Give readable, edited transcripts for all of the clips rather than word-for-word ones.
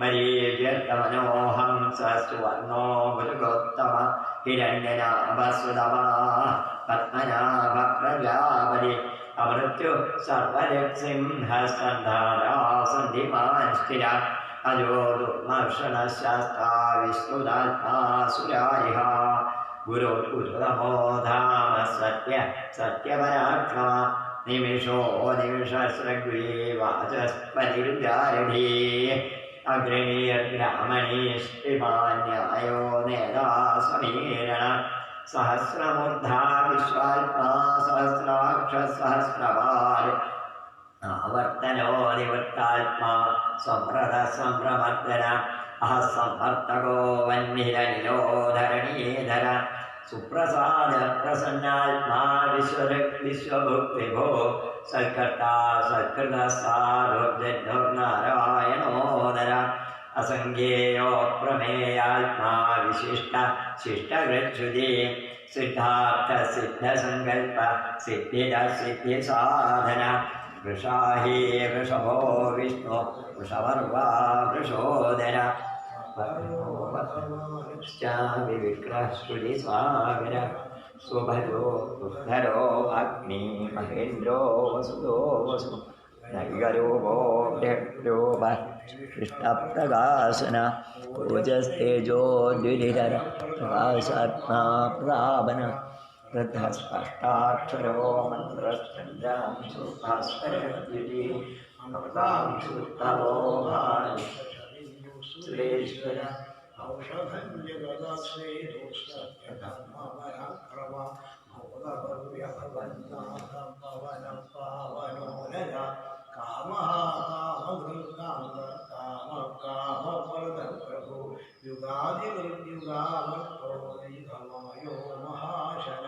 मरीव्यर्तमनोऽहं सुवर्णो मृगोत्तम हिरण्यनाभसुदमा पद्मनाभप्रजापति अमृत्यु सर्वजत्सिंहसन्धारा सन्धिमान् स्थिरा अजो दुर्मर्शनशास्ता विष्णुदात्मा सुरारिः गुरुर्गुरुतमो धाम सत्य सत्यपराक्रम निमिषो निमिषस्रग्वी वाचस्पतिर्गारधी अग्रणीयग्रामणीष्टिमान्यायो नेता समीरण सहस्रमूर्धा विश्वात्मा सहस्राक्षसहस्रपाल आवर्तनो निवृत्तात्मा सम्प्रमर्दन अहः सम्वर्तको वह्निरनिलो धरणीधर सुप्रसाद प्रसन्नात्मा विश्वभुक्तिभो सत्कर्ता सत्कृतसाधुर्जद्धुर्नारायणो नर असंज्ञेयो प्रमेयात्मा विशिष्ट शिष्टगच्छुति सिद्धार्थ सिद्धसंकल्प सिद्धिद सिद्धिसाधन वृषाही वृषभो विष्णु वृषवर्वा वृषोदर विविक्रश्रुतिस्वामिर सुभद्रो दुःधरो अग्नि महेन्द्रो वसुदो वसु नैगरूपो कृष्णप्रकाशन पूजस्तेजो द्विधिधर प्रकाशात्मा प्रापन वृद्धस्पष्टाक्षरो मन्त्रश्चन्द्रां सुभास्करद्युति भवतां शुद्धवो सुरेश्वर औषधं जगदस्मे दोषधर्मपराक्रम भवभव्यभवन्नाथं पवनं पावनोदय कामः कामभृताङ्ग कामकामवरदं प्रभु युगादिमृत्युगामर्तो दीर्घमायो महाशन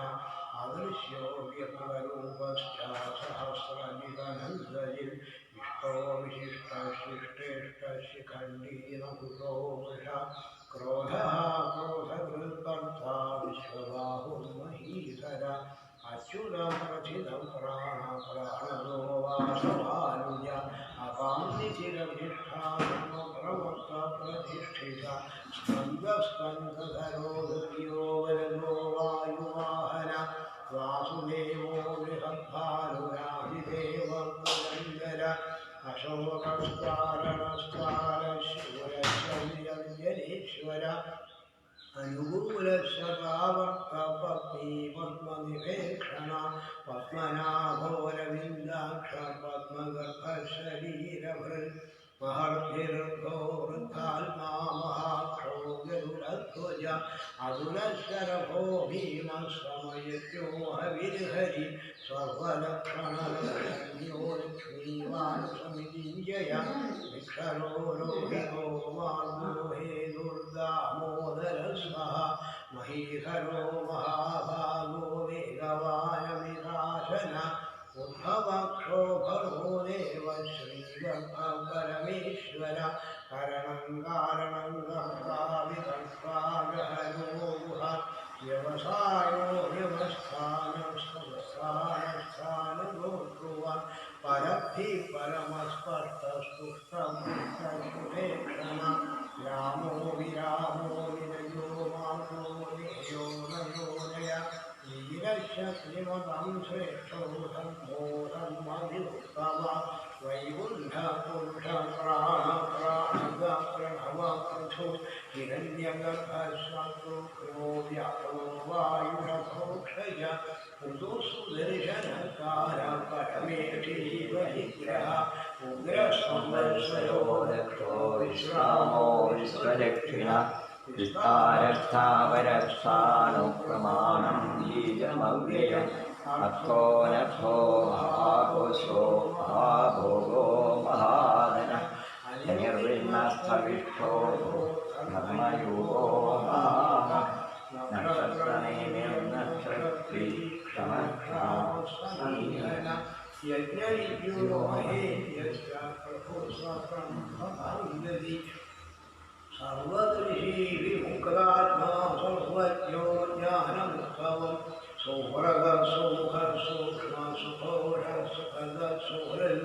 अदृश्यो व्यक्तरूपश्च सहस्रनिधनञ्जयिर् इष्टो विशिष्टशिष्टेष्टशिखण्डीनभुतो वृषा क्रोधः क्रोधकृत्कर्ता विश्वबाहुर्महीधर अच्युतं प्रथितं प्राणनो वासवानुज अपान्निचिरधिष्ठानप्रवक्तप्रतिष्ठिता स्कन्दस्कन्धधरो धृतियो वरदो वायुवाहन वासुदेवो बृहद्भानुराधिदेवन्दर अशोकस्तारणस्तारशिवरशल्यञ्जनेश्वर अनुकूलशतावर्तपत्नी पद्मनिवेक्षण पद्मनाभोरविन्दाक्ष पद्मगर्भशरीरभृन् महर्भिर्भो वृद्धात्मा महाक्षो गरुडध्वज अतुलशरभो भीमश्रमयत्यो हविर्हरि सर्वलक्षणलक्षण्यो लक्ष्मीवान् समितिञ्जय विक्षरो रोहितो वाग्मोहे दुर्दामोदरस्वः महीधरो महाभागो वेगवानमिदाशन उद्भवक्षो भरो देव श्रीगर्भपरमेश्वर करणं कारणं गङ्गाविकल्पागहनो गुह व्यवसायो व्यवस्थानस्थानस्थानगोत्रुव परद्धि परमस्पर्शस्तुष्टमुष्टमुपेक्षण रामो विरामो विनयो मानो नेयो नयोनय वीरस्य श्रीमतं श्रेष्ठो धर्मो धर्मविरुत्तम वैकुण्ठपुरुषप्राणप्राणप्रणवपृथु हिरण्यगर्भशत्रुक्रो व्यापो वायुरघोक्षय पुरुषुदर्शनकार परमेष्ठिवहिग्रह उग्रसंवत्सरो दक्षो विश्रामो विश्वदक्षिण विस्तारस्थावरस्थानुप्रमाणं बीजमव्ययम् अर्थो नर्थो महाकोशो महाभोगो महाधन निर्विण्णस्थविष्ठो धर्मयुगो नक्षत्रनेमिर्नक्षत्री क्षमक्षामः यज्ञयो महेन्द्रस्य प्रभो स्वब्रह्मभान्दति सर्वदृशिविमुक्तात्मा सर्वज्ञो ज्ञानमुत्सवम् सौभरगसौहर्सूक्ष्मसुखोषसुखदसुहृन्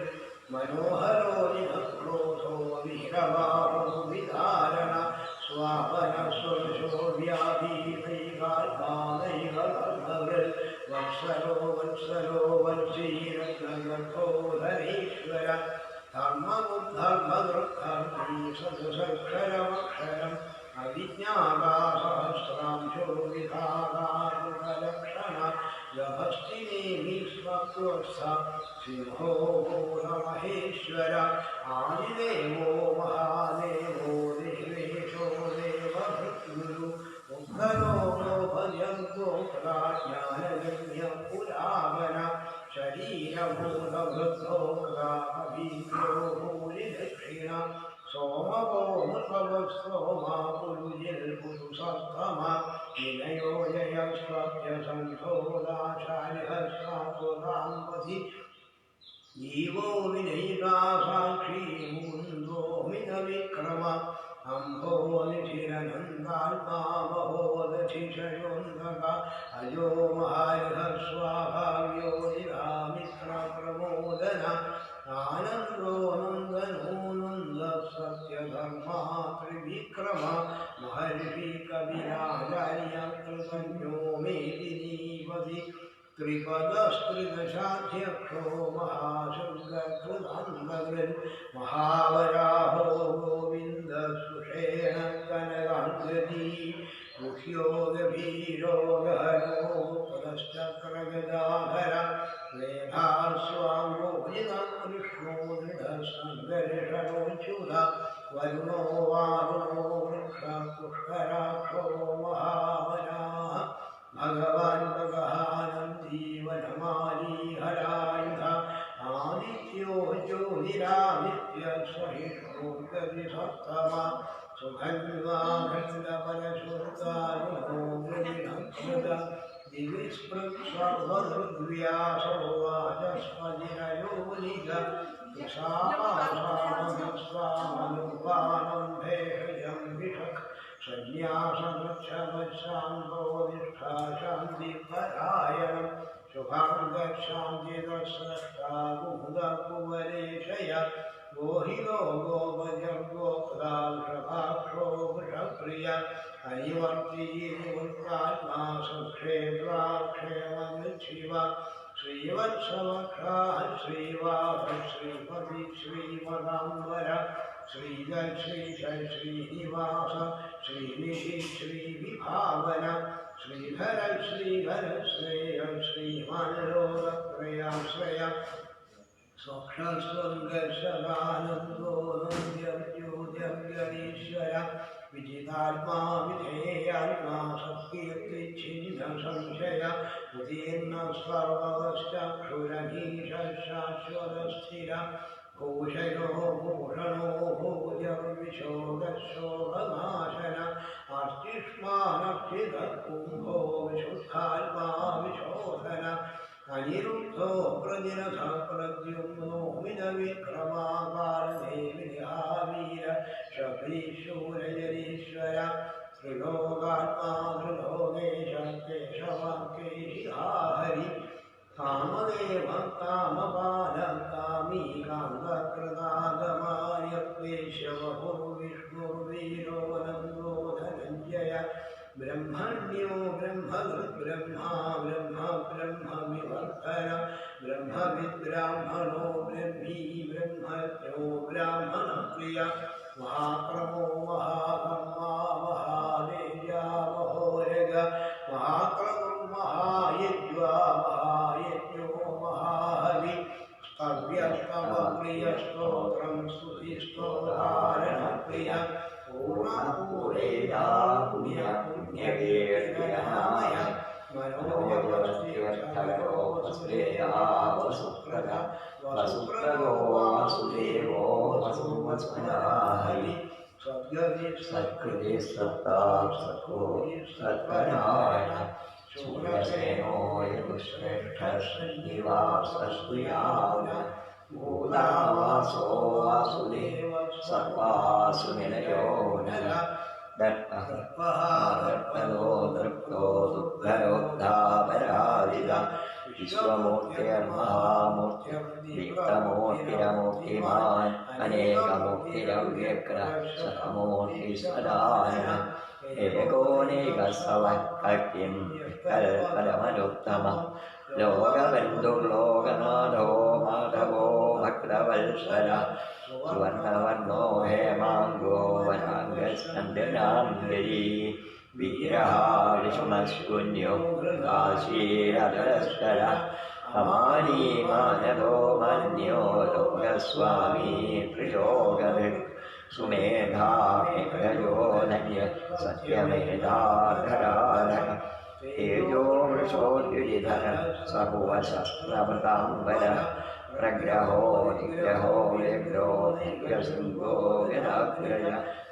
मनोहरो निधक्रोधो विश्रवाहो സ്വരശോ വ്യാധീനൈകാത്മാനൈകർമ്മകൾ വത്സലോ വത്സലോ വത്സീരത്നഗർഭോധരീശ്വര ധർമ്മബുദ്ധർമ്മദൃദ്ധർമ്മീ സദസക്ഷരമക്ഷരം അവിജ്ഞാതാസഹസ്രാംശോ വിധാകാരുകലക്ഷണ ഗഭസ്തിനീ ഭീഷ്മക്രോത്സ സിംഹോ മഹേശ്വര ആദിദേവോ മഹാദേവോ ദേവേശോ ദേവഭൃത്ഗുരു ഉദ്ധരോ ഭജന്തോ പ്രാജ്ഞാനഗമ്യ പുരാവന ശരീരഭൂതവൃദ്ധോ ഭീഗ്രോ ഭൂരിദക്ഷിണ സോമവോ നൃപവസ്തോമാ പുരുജിൽ പുരുഷോത്തമ വിനയോ ജയസ്വപ്യസംഘോദാശാലിഹസ്വാപുരാംപതി ജീവോ വിനയിതാ സാക്ഷി മുകുന്ദോ മിത വിക്രമ അംഭോ നിധിരനന്ദാത്മാവഹോദധിഷയോന്തക അയോ മഹാരിഹസ്വാഭാവ്യോ നിരാമിത്ര പ്രമോദന ആനന്ദോ നന്ദനോ നന്ദ സത്യധർമാ ത്രിവിക്രമ മഹർഷി കവിരാചാര്യ കൃതജ്ഞോ മേദിനീപതി ത്രിപദസ്ത്രിദശാധ്യക്ഷോ മഹാശങ്കൃതാന്തകൃൻ മഹാവരാഹോ ഗോവിന്ദ സുഷേണ കനകാംഗദീ മുഖ്യോ ഗഭീരോ ഗഹനോ പദശ്ചക്രഗദാധര വേദാസ്വാംഗോജിതകൃഷ്ണോ ദൃഢസംഘർഷണോച്യുത വരുണോ വാരുണോ വൃക്ഷ പുഷ്കരാക്ഷോ മഹാവരാഹ ഭഗവാൻ ഭഗവാനന്ദീ വനമാലീഹരായുധ ആദിത്യോ ജ്യോതിരാദിത്യ സഹിഷ്ണോ ഗതിസത്തമ സുഖന്വാഖണ്ഡപരശുദ്ധാരുണോ ഗതിനക്ഷത ദിവിസ്പൃക്സർവദൃഗ്വ്യാസോ വാചസ്പതിരയോനിജ കൃഷാപാശാമനുസ്വാമനുപാനം ഭേഷജം വിഷക് സന്യാസമൃച്ഛമശാന്തോ നിഷ്ഠാ ശാന്തിപരായണം ശുഭാംഗശാന്തിദസ്രഷ്ടാകുമുദകുവരേശയ ഗോഹിതോ ഗോപജം ഗോപ്രാക്ഷോ വൃഷപ്രിയ ഹരിവർത്തീനിവൃത്താത്മാ സുക്ഷേത്രാക്ഷേമശിവ ശ്രീവത്സവക്ഷാ ശ്രീവാഭ ശ്രീപതി ശ്രീമദാംബര ശ്രീനിവാസ ശ്രീനിധി ശ്രീവിഭാവന ശ്രീധര ശ്രീധര ശ്രേയ ശ്രീമാനോരത്രയാശ്രയ സ്വക്ഷസ്വർഗശദാനന്ദോ നന്ദ്യോദ്യഗരീശ്വര വിജിതാത്മാ വിധേയാത്മാ സത്കീർത്തിച്ഛിന്ന സംശയ ഉദീർണ സർവശ്ചക്ഷുരനീശ ശാശ്വതസ്ഥിര ഭൂഷയോ ഭൂഷണോ ഭൂജർവിശോകശോഭനാശന അർച്ചിഷ്മാനക്ഷിതകുംഭോ വിശുദ്ധാത്മാ വിശോധന അനിരുദ്ധോ പ്രതിരഥ പ്രദ്യുമ്നോ മിതവിക്രമാകാരദേവിഹാവീര ശബരീശൂരയരീശ്വര ത്രിലോകാത്മാ ത്രിലോകേശ കേശവാക്കേശിഹാഹരി കാമദേവ കാമപാല കാമീ കാന്തകൃതാഗമായ വിഷ്ണുർവീരോ നന്ദോ ധനഞ്ജയ ബ്രഹ്മണ്യോ ബ്രഹ്മകൃദ്ബ്രഹ്മാ ബ്രഹ്മ ബ്രഹ്മവിവർത്തന ബ്രഹ്മവിദ്ബ്രാഹ്മണോ ബ്രഹ്മീ ബ്രഹ്മജ്ഞോ ബ്രാഹ്മണപ്രിയ മഹാക്രമോ മഹാകർമാ മഹാദേവ്യ മഹോരഗ മഹാക്രമം മഹായജ്വാ മഹായജ്ഞോ മഹാഹവി സ്തവ്യസ്തവപ്രിയ സ്തോത്രം സ്തുതിസ്തോധാരണപ്രിയ പൂർണ്ണപൂരേയാ പുണ്യ പുണ്യകീർത്തനാമയ മനോജവസ്തിവസ്ഥലോ വസുദേവാ വസുപ്രദ വസുപ്രദോ വാസുദേവോ വസുവത്സനാഹരി സത്കൃതി സത്താ സത്കോ സത്പരായണ ശൂരസേനോ യദുശ്രേഷ്ഠ സന്നിവാസസ്തുയാന ഭൂതാവാസോ വാസുദേവ സർവാസു നിലയോ നല ദർപ്പോ ദൃപ്തോ ദുഃഖരോദ്ധാപരാധിത വിശ്വമൂർത്തിർമഹാമൂർത്തിമൂർത്തിരമൂർത്തിമാൻ അനേകമൂർത്തിരവ്യഗ്ര സഹമൂർത്തി സദാന एकोनिकसवक्किं कल्पदमनुत्तमं लोकबन्धुर्लोकनाथो माधवो भक्तवत्सल सुवर्णवर्णो हेमाङ्गो वराङ्गस्कन्दनाम्बरी वीरः विष्मस्पुण्यो काशीरधरस्कर अमानी मानदो मन्यो लोकस्वामी त्रिलोकधृक् सुमेधा मेघयो धन्य सत्यमेधाधराधर तेजो वृषोद्युजिधर सर्वशस्त्रभृताम्बर प्रग्रहो निग्रहो व्यग्रो निग्रशृङ्गो गणाग्रज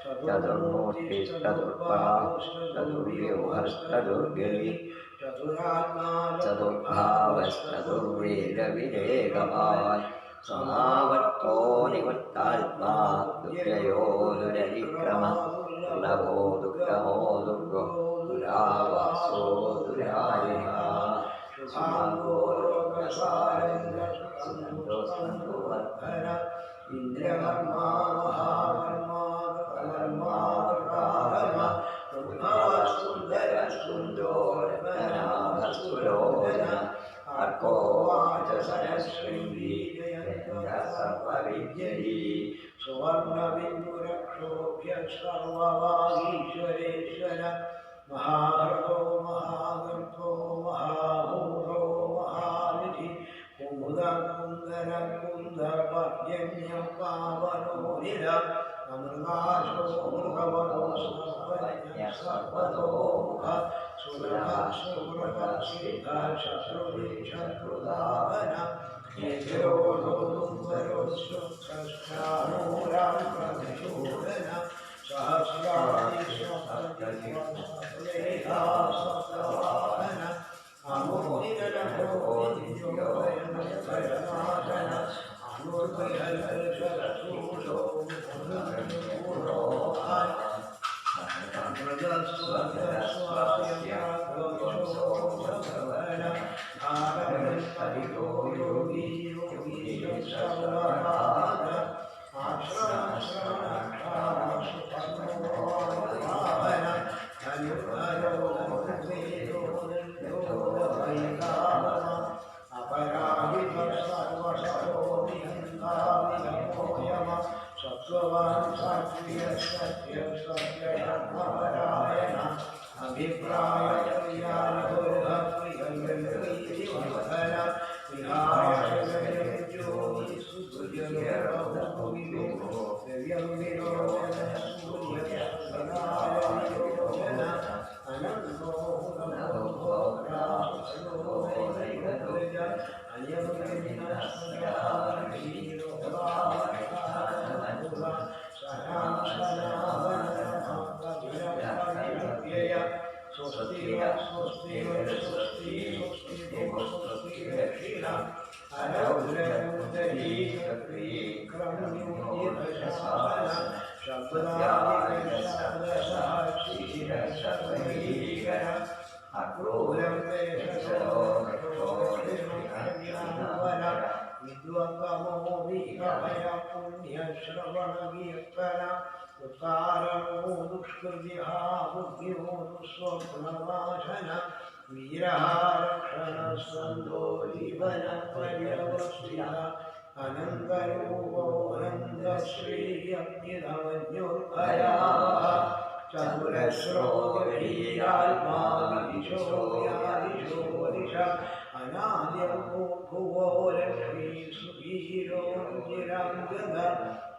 चतुर्मूर्तिस्तदुर्व्यूहस्तदुर्गवी चतुर्भावस्तदुर्वेदविवेकवान् समावर्तो निवृत्तात्मा दुर्जयो दुरविक्रम दुर्लभो दुर्गमो दुर्गो दुरावासो दुरायिणः सुमागो रोगसारङ्गसुन्दोषन्दोवर्धन इन्द्रकर्मा महाकर्मा कर्मा कर्मा सुन्दर सुन्दोरनाभसुलोचन अर्को वाचसरश्रृङ्गी सर्वविद्यरी सुवर्णबिन्दुरक्षोभ्य सर्ववागीश्वरेश्वर महागर्भो महागर्भो महाभूतो महानिधि कुमुदकुन्दर कुन्दर्पर्जन्यं पावनो निर अमृताशो मृगवतो सर्वतोमुख सुरः शत्रुदावन सहस्राणि सप्तवाहन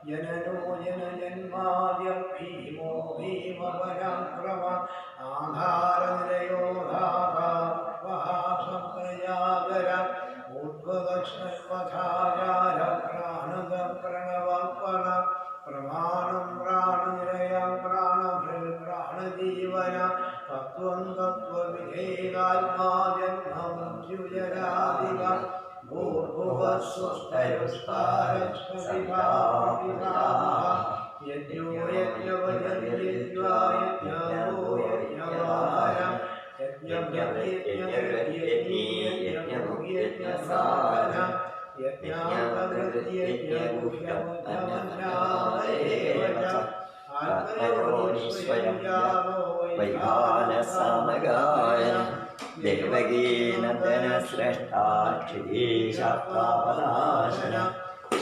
जननो जनजन्माद्य भीमो भीमपराक्रम आधारनिलयो धाताः संप्रजागर उद्भवश्वधाचार प्राणद प्रणवपन प्रमाणं प्राणनिलयं प्राणभृत्प्राणजीवन तत्त्वं तत्त्वविधेयात्मा जन्ममृत्युजरादिव यज्ञो यज्ञवयज्ञा यज्ञो यज्ञवार यज्ञसार यज्ञापदयज्ञगुह्यमन्नादेव आत्मयोनिस्वयं यावो वैखानसामगायन देवगीनन्दनस्रष्टा क्षितीशात्वापनाशन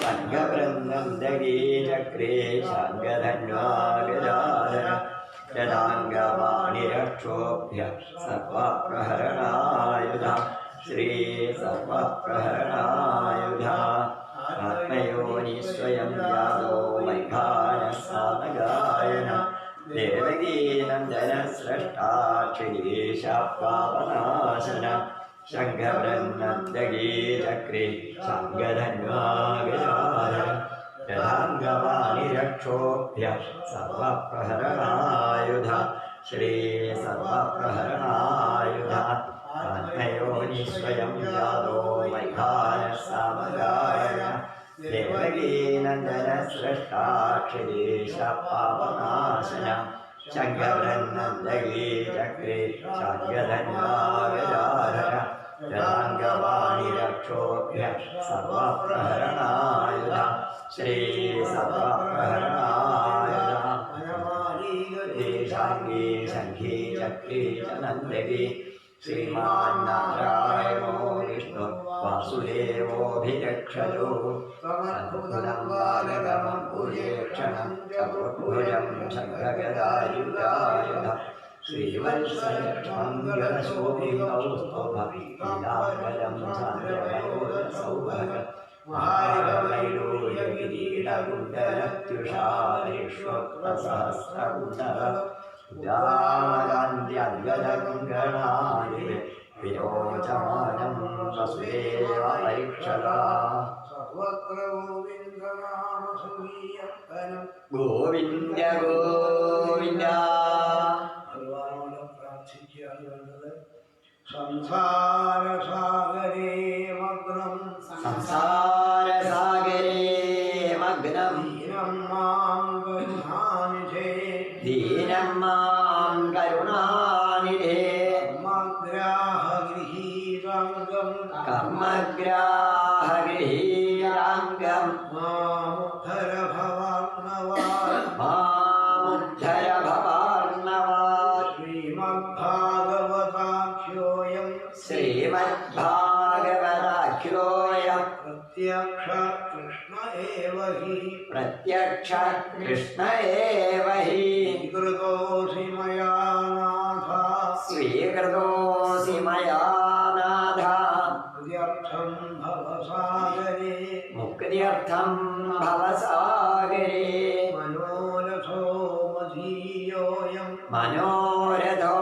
शङ्खवृन्दन्दगी चक्रे शाङ्गधन्वागजानन यदाङ्गवाणिरक्षोभ्य सर्वप्रहरणायुधा श्री सर्वप्रहरणायुधा आत्मयोनि स्वयं यादो वैखानसामगायन देवगीनन्दनस्रष्टा क्षितीशात्वापनाशन शङ्खवृन्दगी चक्रे शाङ्गधन्वागजानन यदाङ्गवाणिरक्षोभ्य सर्वप्रहरणायुधा श्री सर्वप्रहरणायुधा आत्मयोनि स्वयं यादो वैखानसामगायन देवगीनन्दनस्रष्टा क्षितीशात्वापनाशन शङ्खवृन्दगी चक्रे शाङ्गधन्वागजानन यदाङ्गवाणिरक्षोभ्य सर्वप्रहरणायुधा श्री सर्वप्रहरणायुधा शाङ्गी शङ्खी चक्री च नन्दगी श्रीमान्नारायणो विष्णु वासुदेवोऽभिरक्षतो सद्गुणं बालगमं पूजेक्षणं चतुर्भुजं शङ्खगदायुधायुध श्रीवत्सशोभितौस्तुभीलाङ्गलं सान्द्रवयोसौभग महावैडूर्यकिरीटकुण्डलत्युषारेष्वक्तसहस्रकुण्डल उदामकान्त्यद्गदगङ्गणानि विरोचमानं वसुदेव परीक्षता सर्वत्र गोविन्दनामसंकीर्तनं गोविन्द गोविन्द ഭഗവാനോട് പ്രാർത്ഥിക്കുകയാണ് വേണ്ടത്. സംസാരസാഗരേ മഗ്നം സംസാരസാഗരേ മഗ്നം ദീനം മാം കരുണാനിധേ ദീനം മാം കരുണാനിധേ കർമ്മഗ്രാഹഗൃഹീതംഗം കർമ്മഗ്രാഹഗൃഹീരാംഗം മാമുദ്ധര ഭവാർണവാൻ മാമുദ്ധര ഭവാർണവാൻ ശ്രീമദ്ഭാഗവതാഖ്യോയം ശ്രീമദ്ഭാഗവതാഖ്യോയം പ്രത്യക്ഷ കൃഷ്ണ ഏവ ഹി പ്രത്യക്ഷ കൃഷ്ണ ഏവ ഹി സ്വീകൃതോസി മയാ നാഥ സ്വീകൃതോസി മയാ നാഥ ഹൃദ്യർത്ഥം ഭവസാഗരേ മുക്തിയർത്ഥം ഭവസാഗരേ മനോരഥോ മധീയോയം മനോരഥോ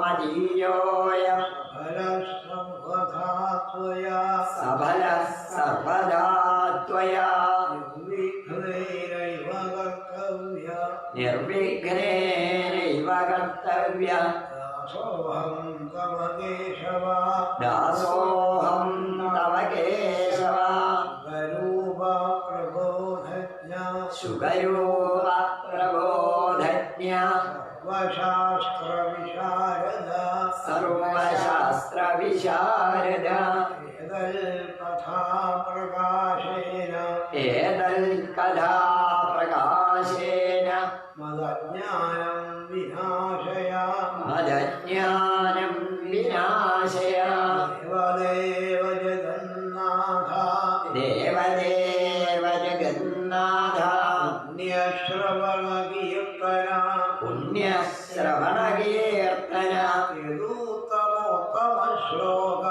മദീയോയം ഫലസംവധാ ത്വയാ സഫലഃ സർവദാ ത്വയാ നിർവിഘ്നൈരൈവ കർത്തവ്യ നിർവിഘ്നേനൈവ കർത്തവ്യ ദാസോഹം തവ കേശവ ദാസോഹം തവ കേശവ സ്വരൂപ പ്രബോധജ്ഞ ശുകരൂപ പ്രബോധജ്ഞ സർവശാസ്ത്ര വിശാരദ സർവശാസ്ത്ര വിശാരദ ഏതൽ കഥാ പ്രകാശേന ഏതൽ കഥാ പ്രകാശേന മദജ്ഞാനം വിനാശയ മദജ്ഞാനം വിനാശയ ദേവദേവ ജഗന്നാഥ ദേവദേവ ജഗന്നാഥ പുണ്യശ്രവണ കീർത്തന പുണ്യശ്രവണ കീർത്തന യദൂത്തമോത്തമ ശ്ലോക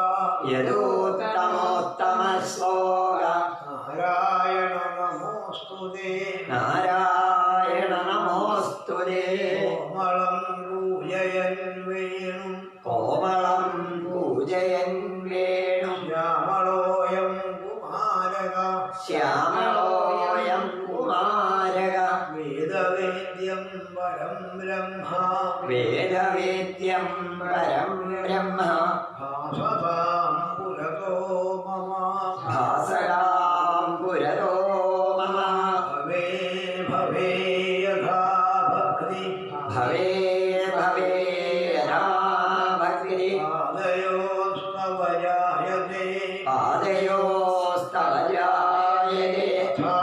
യദൂത്തമോത്തമ ശ്ലോക നാരായണ നമോസ്തുതേ നാരായണ നമോസ്തുതേ കോമളം പൂജയൻ വേണു കോമളം പൂജയൻ വേണു ശ്യാമളോയം കുമാരക ശ്യാമളോയം കുമാരക വേദവേദ്യം പരം ബ്രഹ്മ വേദവേദ്യം പരം ബ്രഹ്മ ഭാസതാം പുരതോ മമ ഭാസകാം പുരതോ മമ ഭവേ ഭവേ യഥാ ഭക്തി ഭവേ ഭവേ യഥാ ഭക്തി പാദയോസ്തവ ജായതേ പാദയോസ്തവ ജായതേ യഥാ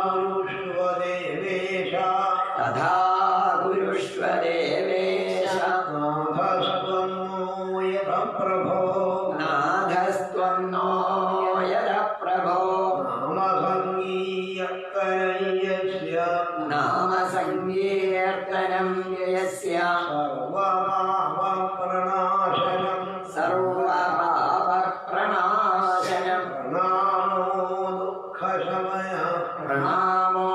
കുരുഷ്വ ദേവേശ തഥാ കുരുഷ്വ ദേവേശ प्रभो नाथस्त्वं नो यदप्रभो नामसङ्गीयकरयस्य नामसङ्कीर्तनं यस्य सर्वपापप्रणाशनं सर्वपापप्रणाशनं प्रणामो दुःखशमनः प्रणामो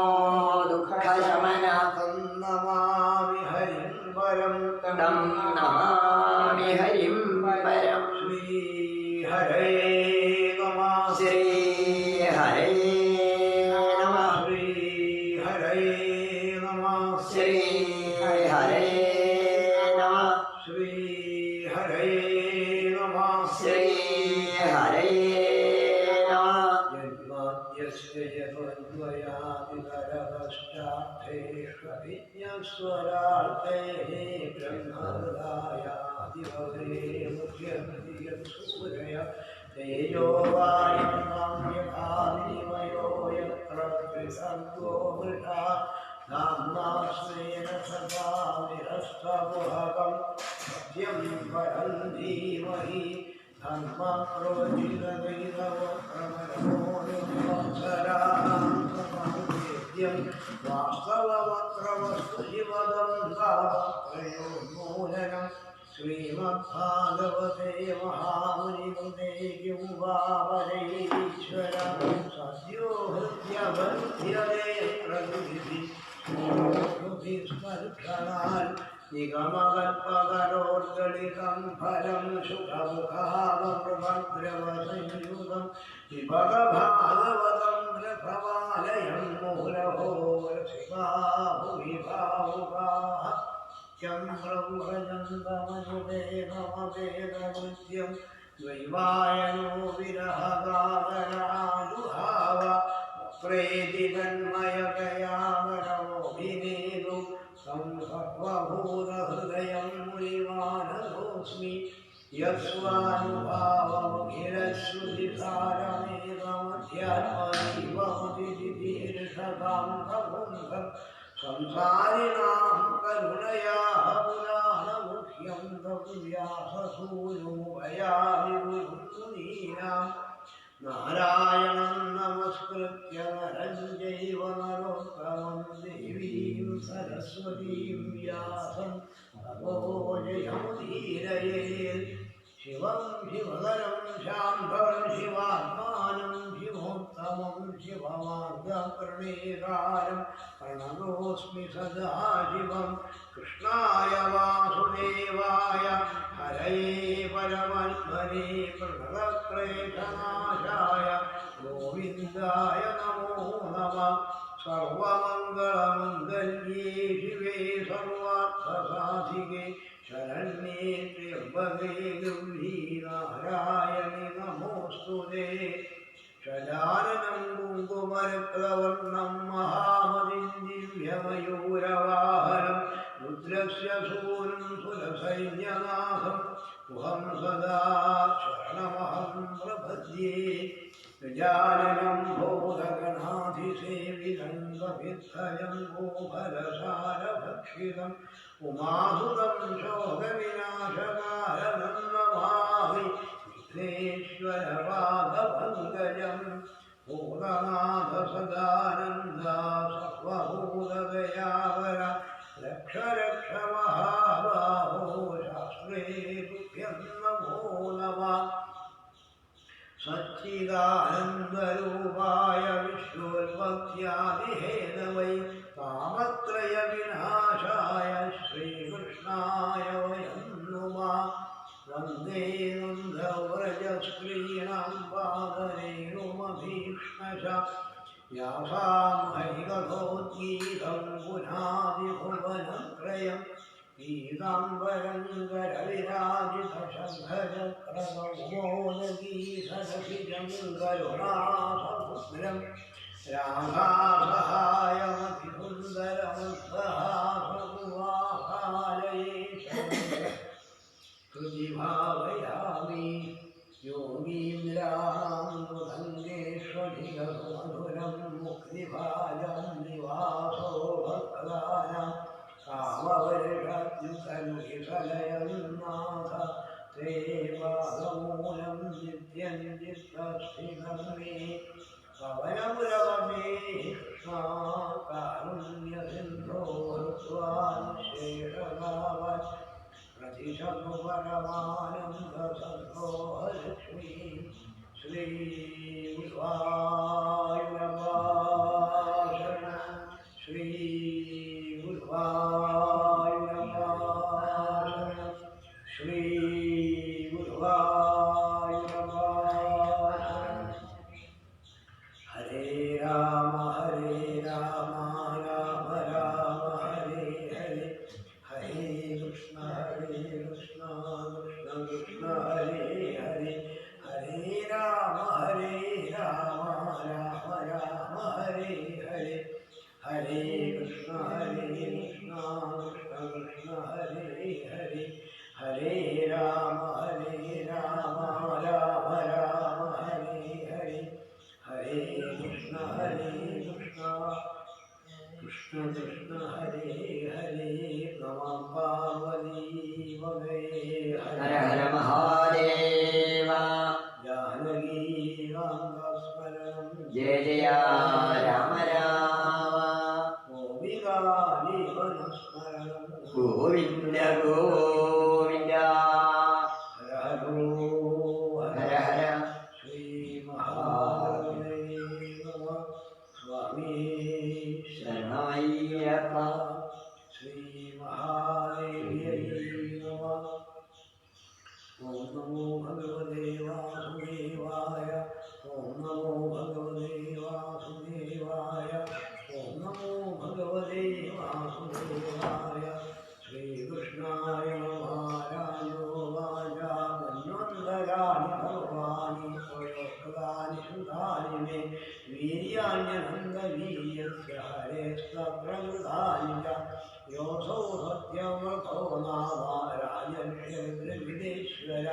दुःखशमनः तन्नमामि हरिं परं तं नमामि हरिं परम् श्रीहरे नमः श्रीहरे नमः श्रीहरे नमः श्रीहरे नमः श्रीहरे नमः श्रीहरे नमः यज्ञस्य यद्वद्वयादिकरपश्चार्थेष्वभिज्ञस्वरार्थैः ब्रह्महृदायादिभवे मुख्यन्ति यत्सूरय तेजो वायुं यथाविनिमयो यत्र त्रिसर्गो मृषा नाम्ना स्वेन सदा विहस्तमुहकं सत्यं परं धीमहि धर्मप्रोजितदैतवक्रमणोनुसरां वास्तववक्रमस्तु शिवदं तापत्रयोन्मूलनं श्रीमद्भागवते महामुनिकृते किं वा परेश्वर सद्यो हृद्यवन्ध्यते प्रतिभिस्मर्षणान् निगमकल्पकरोर्गलितं फलं सुखमुखामृभद्रवसंयुतं विभगभागवतं रथमालयं मूलभो रसिका भुवि भावुकाः ं ब्रह्मजन्तमनुवेदमवेदमुद्यं द्वैवायनो विरहगागराजुहाव प्रेतितन्मयगयामरमोभिनेदु तं सर्वभूतहृदयं मुनिमानतोऽस्मि यस्वानुभावमखिलश्रुतिसारमेकमध्यात्मजीवमुदितीर्षकान्तपुंसं संसारिणां करुणयाः पुराणमुख्यं व्याससूनो भयामि मुनीनां नारायणं नमस्कृत्य नरं चैव नरोत्तमं देवीं सरस्वतीं व्यासं ततो जयमुदीरयेत् शिवं शिवकरं शाम्भं शिवात्मानं शिवोत्तमं शिवमार्गप्रणेतारं प्रणतोऽस्मि सदा शिवं कृष्णाय वासुदेवाय हरये परमात्मने प्रणतक्लेशनाशाय गोविन्दाय नमो नमः सर्वमङ्गलमङ्गल्ये शिवे सर्वार्थसाधिके शरण्ये त्र्यम्बके गौरी नारायणि नमोऽस्तुते शजाननं कुङ्कुमरक्तवर्णं महामतिं दिव्यमयूरवाहनं रुद्रस्य सूनुं सुरसैन्यनाथं तुहं सदा शरणमहं प्रपद्ये गजाननं भूतगणाधिसेवितं कपित्थजं गोफलसारभक्षितम् उमासुतं शोकविनाशकारणं नमामि विघ्नेश्वरपादपङ्कजं भूतनाथ सदानन्दा सर्वभूतदयावर रक्ष रक्ष महाबाहो शास्त्रे तुभ्यं नमो नमः सच्चिदानन्दरूपाय विश्वोत्पत्त्यादिहेतवै कामत्रयविनाशाय श्रीकृष्णाय वयं नुमः वन्दे नन्दव्रजस्त्रीणां पादरेणुमभीक्ष्णश व्यासामहिगतोद्गीतं पुनादिभुवनत्रयं पीताम्बरं करविराजितशङ्खचक्रगौमोदगीसरसिजं करुणासमुद्रं राधासहायमतिसुन्दरमुद्धासमुवाहालये हृदि भावयामि योगीन्द्राणां मधुरं मुक्तिभाजं निवासो भक्तानां कामवर्षद्युतनुविफलयं नाथ ते पादमूलं नित्यं चित्तस्थितं मे पवनमुरवमे कृष्णा कारुण्यसिन्धो हृत्वान् प्रतिशतु परमानन्दसन्तोषलक्ष्मी श्रीगुरुवायुरपा शरणं श्रीगुरुवायुरपा शरणं श्रीगुरुवायुरपा शरणं हरे राम राम राम हरे हरे हरे कृष्ण कृष्ण कृष्ण हरे हरे हरे राम राम राम हरे हरे हरे कृष्ण कृष्ण कृष्ण हरे हरे हरे राम राम राम हरे हरे हरे कृष्ण कृष्ण कृष्ण हरे हरे नमः पार्वती वदे हर हर महादेव जानकी रामस्मरणं जय जय राम राम गोपिका जीवनस्मरणं गोविन्द गोविन्द हर हरो हर हर श्रीमहादेवे नमः स्वामी शरणमय्यप्प श्रीमहादेव्यै नमः ॐ नमो भगवते वासुदेवाय ॐ नमो भगवते वासुदेवाय ॐ नमो भगवते वासुदेवाय श्रीकृष्णाय नमः वाचा मन्वन्तराणि भगवानि प्रयोक्तानि सुतानि मे वीर्याण्यनन्दवीर्यस्य हरेस्तप्रवृतानि च योऽसौ सत्यव्रतो नामाराजन्येश्वर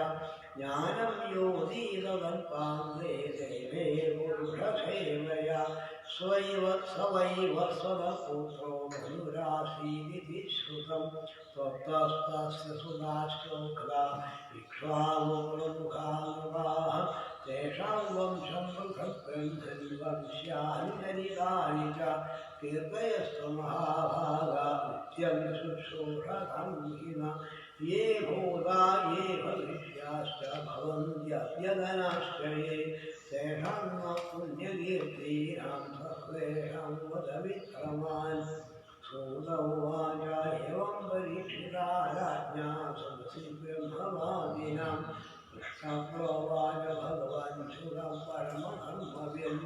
ज्ञानं योऽधीतकल्पान्ते देवे पुरुषसेवया स्वैव स्वदपुत्रो मनुरासीदिति श्रुतं त्वत्तस्तस्य सुदाश्चोक्ला इक्ष्वाकुमुखानुगाः तेषां वंशं पृथक् वंश्यानि चरितानि च कीर्तयस्तु महाभागा नित्यं शुश्रूषकाङ्क्षिणः ये भूता ये भविष्याश्च भवन्त्यद्यतनाश्च ये तेषां न पुण्यकीर्तीनां सर्वेषां वद विक्रमान् सूत उवाच एवं परीक्षिता राज्ञा सदसि ब्रह्मवादिनां कृष्णप्रोवाच भगवान् शुरं परमधर्मविन्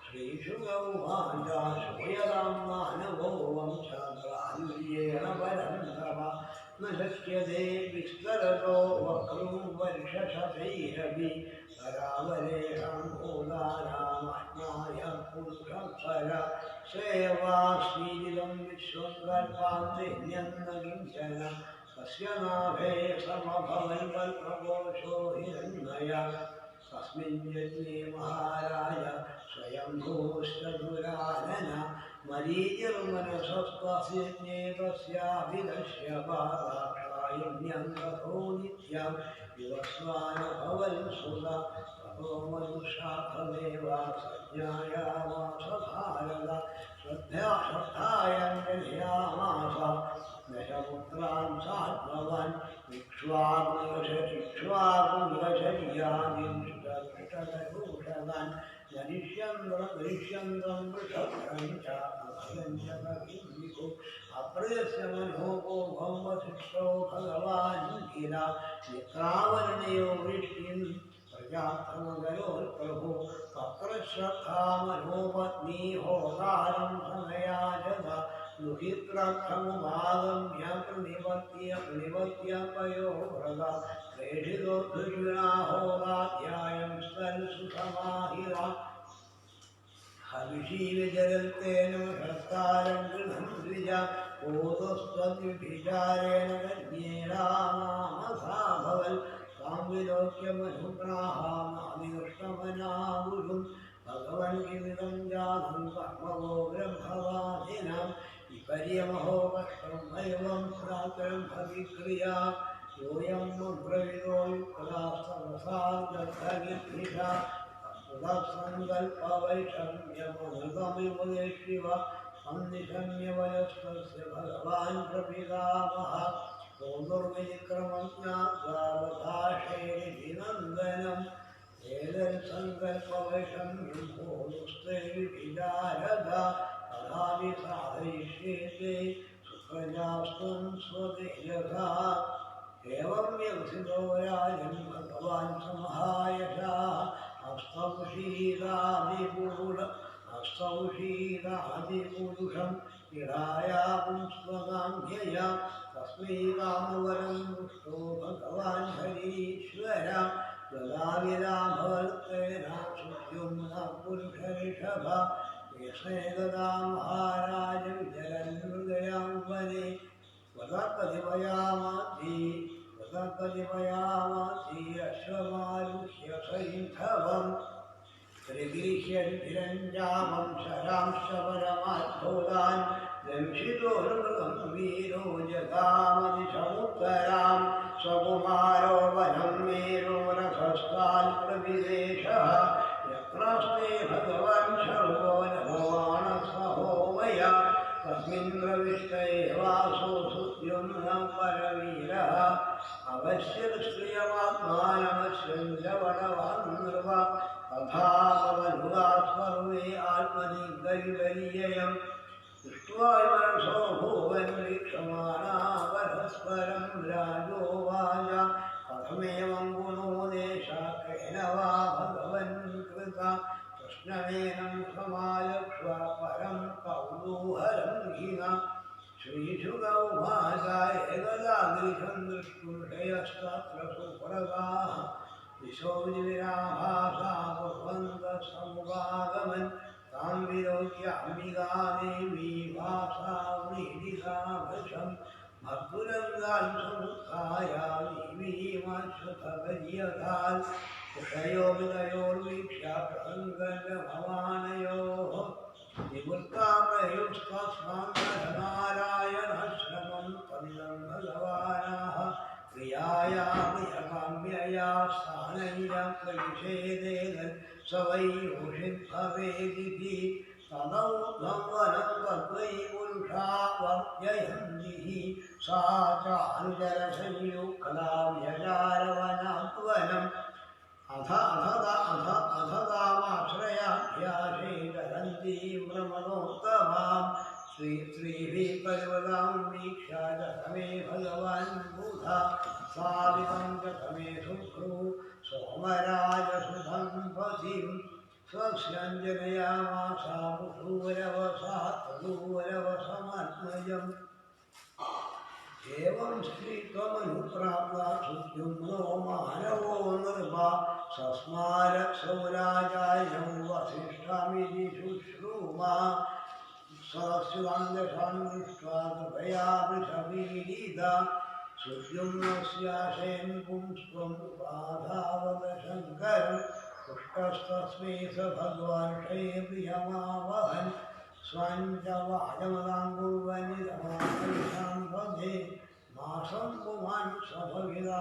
श्रीशुक उवाच श्रूयतां मानवो वंशप्रायुर्येण परन्तप न शक्यते विस्तरतो वक्रं वर्षशतैरपि परावरेषां भूतानामात्माय पुरुषं पर सेवाशीलं विश्वं कल्पान्तेऽन्यन्न किञ्चन तस्य नाभे समभवन्कल्पकोशो हिरण्मय तस्मिन् यज्ञे महाराज स्वयंभूश्चतुरानन मरीचिर्मनसस्तस्यज्ञे तस्याभिदश्यपादाक्षायज्ञं ततो नित्यं विवस्वानभवन्सुता ततो मनुष्यार्थमेव सज्ञायामास भारत श्रद्धायाञ्जलियामास दशपुत्रान् सात्ववान् इक्ष्वाकुशर्यादिष्टदूषवान् गरिष्यन्द्रं वृषभ्रं च अभयं च कविर्विभो अप्रयस्य मनोको भवशिष्टो भगवान् गिरा मित्रावर्णयो वृष्टिं प्रजातमगरोत्प्रभो तत्र श्रद्धा मनोपत्नी होतारं समयाजत दुहित्रर्थमुपागम्य प्रणिपत्य पयोव्रता प्रेषितो दुर्विनाहोदाध्यायं स्तल्सुसमाहिरा हविषी विचरन्तेन शस्तारं गृहं द्विजा ओतस्त्वद्विचारेण कन्येरामामसा भवन् तां विलोक्य मनुप्राहामाविकृष्णमना गुरुं भगवन् किमिदं जातं कर्मवो ब्रह्मवादिनां विपर्यमहो कष्टं एवं प्रातरं भविक्रिया योऽयं ब्रविदो प्रसादगर्भिषा उदसङ्कल्पवैषम्यमृतमिव शिव अन्निशम्यवयस्तस्य भगवान् प्रपितामहः सोदुर्विक्रमज्ञात्वावधाशेरिनन्दनम् एतत्सङ्कल्पवैषम्यं भोदुस्ते विचारदा तदापि साधयिष्येते सुप्रजास्त्वं स्वतेजसा एवं व्यवसितो राजन् भगवान् समहायशः हस्तौषीदादिपुरुषं क्रीडाया पुंस्त्वगाङ्घ्यया तस्मै कामवरं दृष्टो भगवान् हरीश्वर गदाविदाभवत्तेन सुद्युम्नः पुरुषऋषभ येषे गदा महाराज विचरन् हृदयां वने वदकदिवयामासी अश्वमारुह्य सैन्धवम् त्रिगिरिशद्भिरञ्जामं शरांश्च परमाद्भुतान् दंशितोर्मृगं वीरो जगामदिशमुत्तरां स्वकुमारो वनं मेरो रथस्थान् प्रविवेशः यत्रास्ते भगवान् शर्वो नमोवाणसहो मया तस्मिन् प्रविष्टे वासो सुद्युम्नः परवीरः अवश्यश्रियमात्मानमश्यञ्जवडवान् नृप तथा पवनुगास्पर्वे आत्मदिग्गैर्वरीयम् दृष्ट्वा मनसो भुवन् वीक्षमाणा परस्परं राजोवाच कथमेवं गुणो देशाकेन वा भगवन् कृता कृष्णमेनं समालक्ष्वा परं कौतूहलं हिना श्रीशुकौवाचा एकदादृशं दृष्टुषयस्तत्र सुप्रगाः दिशो विराभासा कुर्वन्तः समुपागमन् तां विलोक्य अम्बिकादेवी भासा व्रीडिता भृशम् भक्तुरङ्गान् समुत्थायामीमाश्रुतगर्यतान् ऋषयोर्विदयोर्वीक्ष्य प्रसङ्गभवानयोः निवृत्ता प्रयुक्तस्वाङ्गनारायणश्रमं तन्नं भगवानाः प्रियाया प्रियकाम्यया स्थानैरं प्रविशेदेन स वै ऋषिद्भवेदिति तदौद्धं वनं तद्वै पुरुषा वर्जयन्तिः सा चानुचरसंयुक्ता व्यजारवनात्वनम् अथतामाश्रयाभ्यासे करन्तीं भ्रमणोत्तमां श्रीभिः पर्वतां वीक्ष्य दशमे भगवान् बुधा सावितं दशमे शुक्रु सोमराजसुधं पथिं स्वस्यञ्जनयामासा तदूरवसमत्मजम् एवं स्त्रीत्वमनुप्राप्ता सुद्युम्नो मानवो नृपा सस्मारक्षौराजायं वसिष्ठमिति शुश्रूमा सस्युवाङ्गशान् दृष्ट्वा कृपया वृषभीडिता सुद्युम्नस्याशेन् पुंस्त्वम् उपाधावत शङ्करम् पुष्टस्तस्मै स भगवान् प्रियमावहन् स्वञ्च वाजमदाङ्गुर्वनिरमाशां वधे मासं पुमान् सभविदा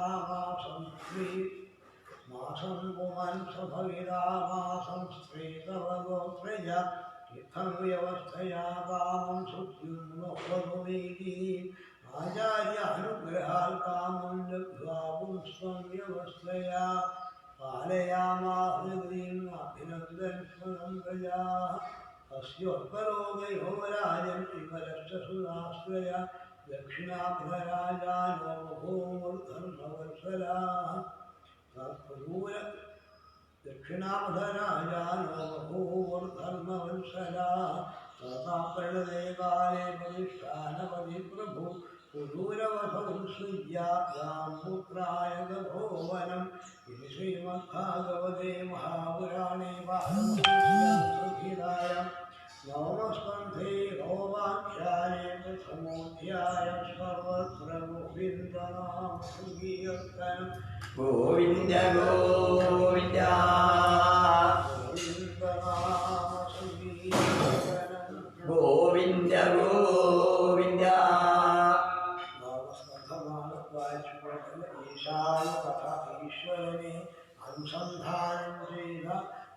मासं स्त्रीतवगो प्रज इत्थं व्यवस्थया कामं सुद्युम्नो वधुमेति आचार्यानुग्रहात् कामं लब्ध्वा पुंस्त्वं व्यवस्थया पालयामाहृदीम् अभिनन्दन् प्रजाः अस्योत्तरोगयो राजन् विमलश्च सुराश्रया दक्षिणाभराजानो भूमूर्धर्मवत्सलाः दक्षिणाभराजानो भूमूर्धर्मवत्सलाः तथा प्रणदे काले प्रतिष्ठानपति प्रभु सुदूरवधौ सुज्यायां पुत्राय गभोवनम् इति श्रीमद्भागवते महापुराणे वाल्मीकिरायां नवमस्कन्धे रोमाख्याने प्रथमोऽध्यायः सर्वत्र गोविन्दनाम संकीर्तनं गोविन्द गोविन्द गोविन्दनाम संकीर्तनं गोविन्द गोविन्द ईशान तथा ईश्वरने അനുസന്ധാനം ചെയ്ത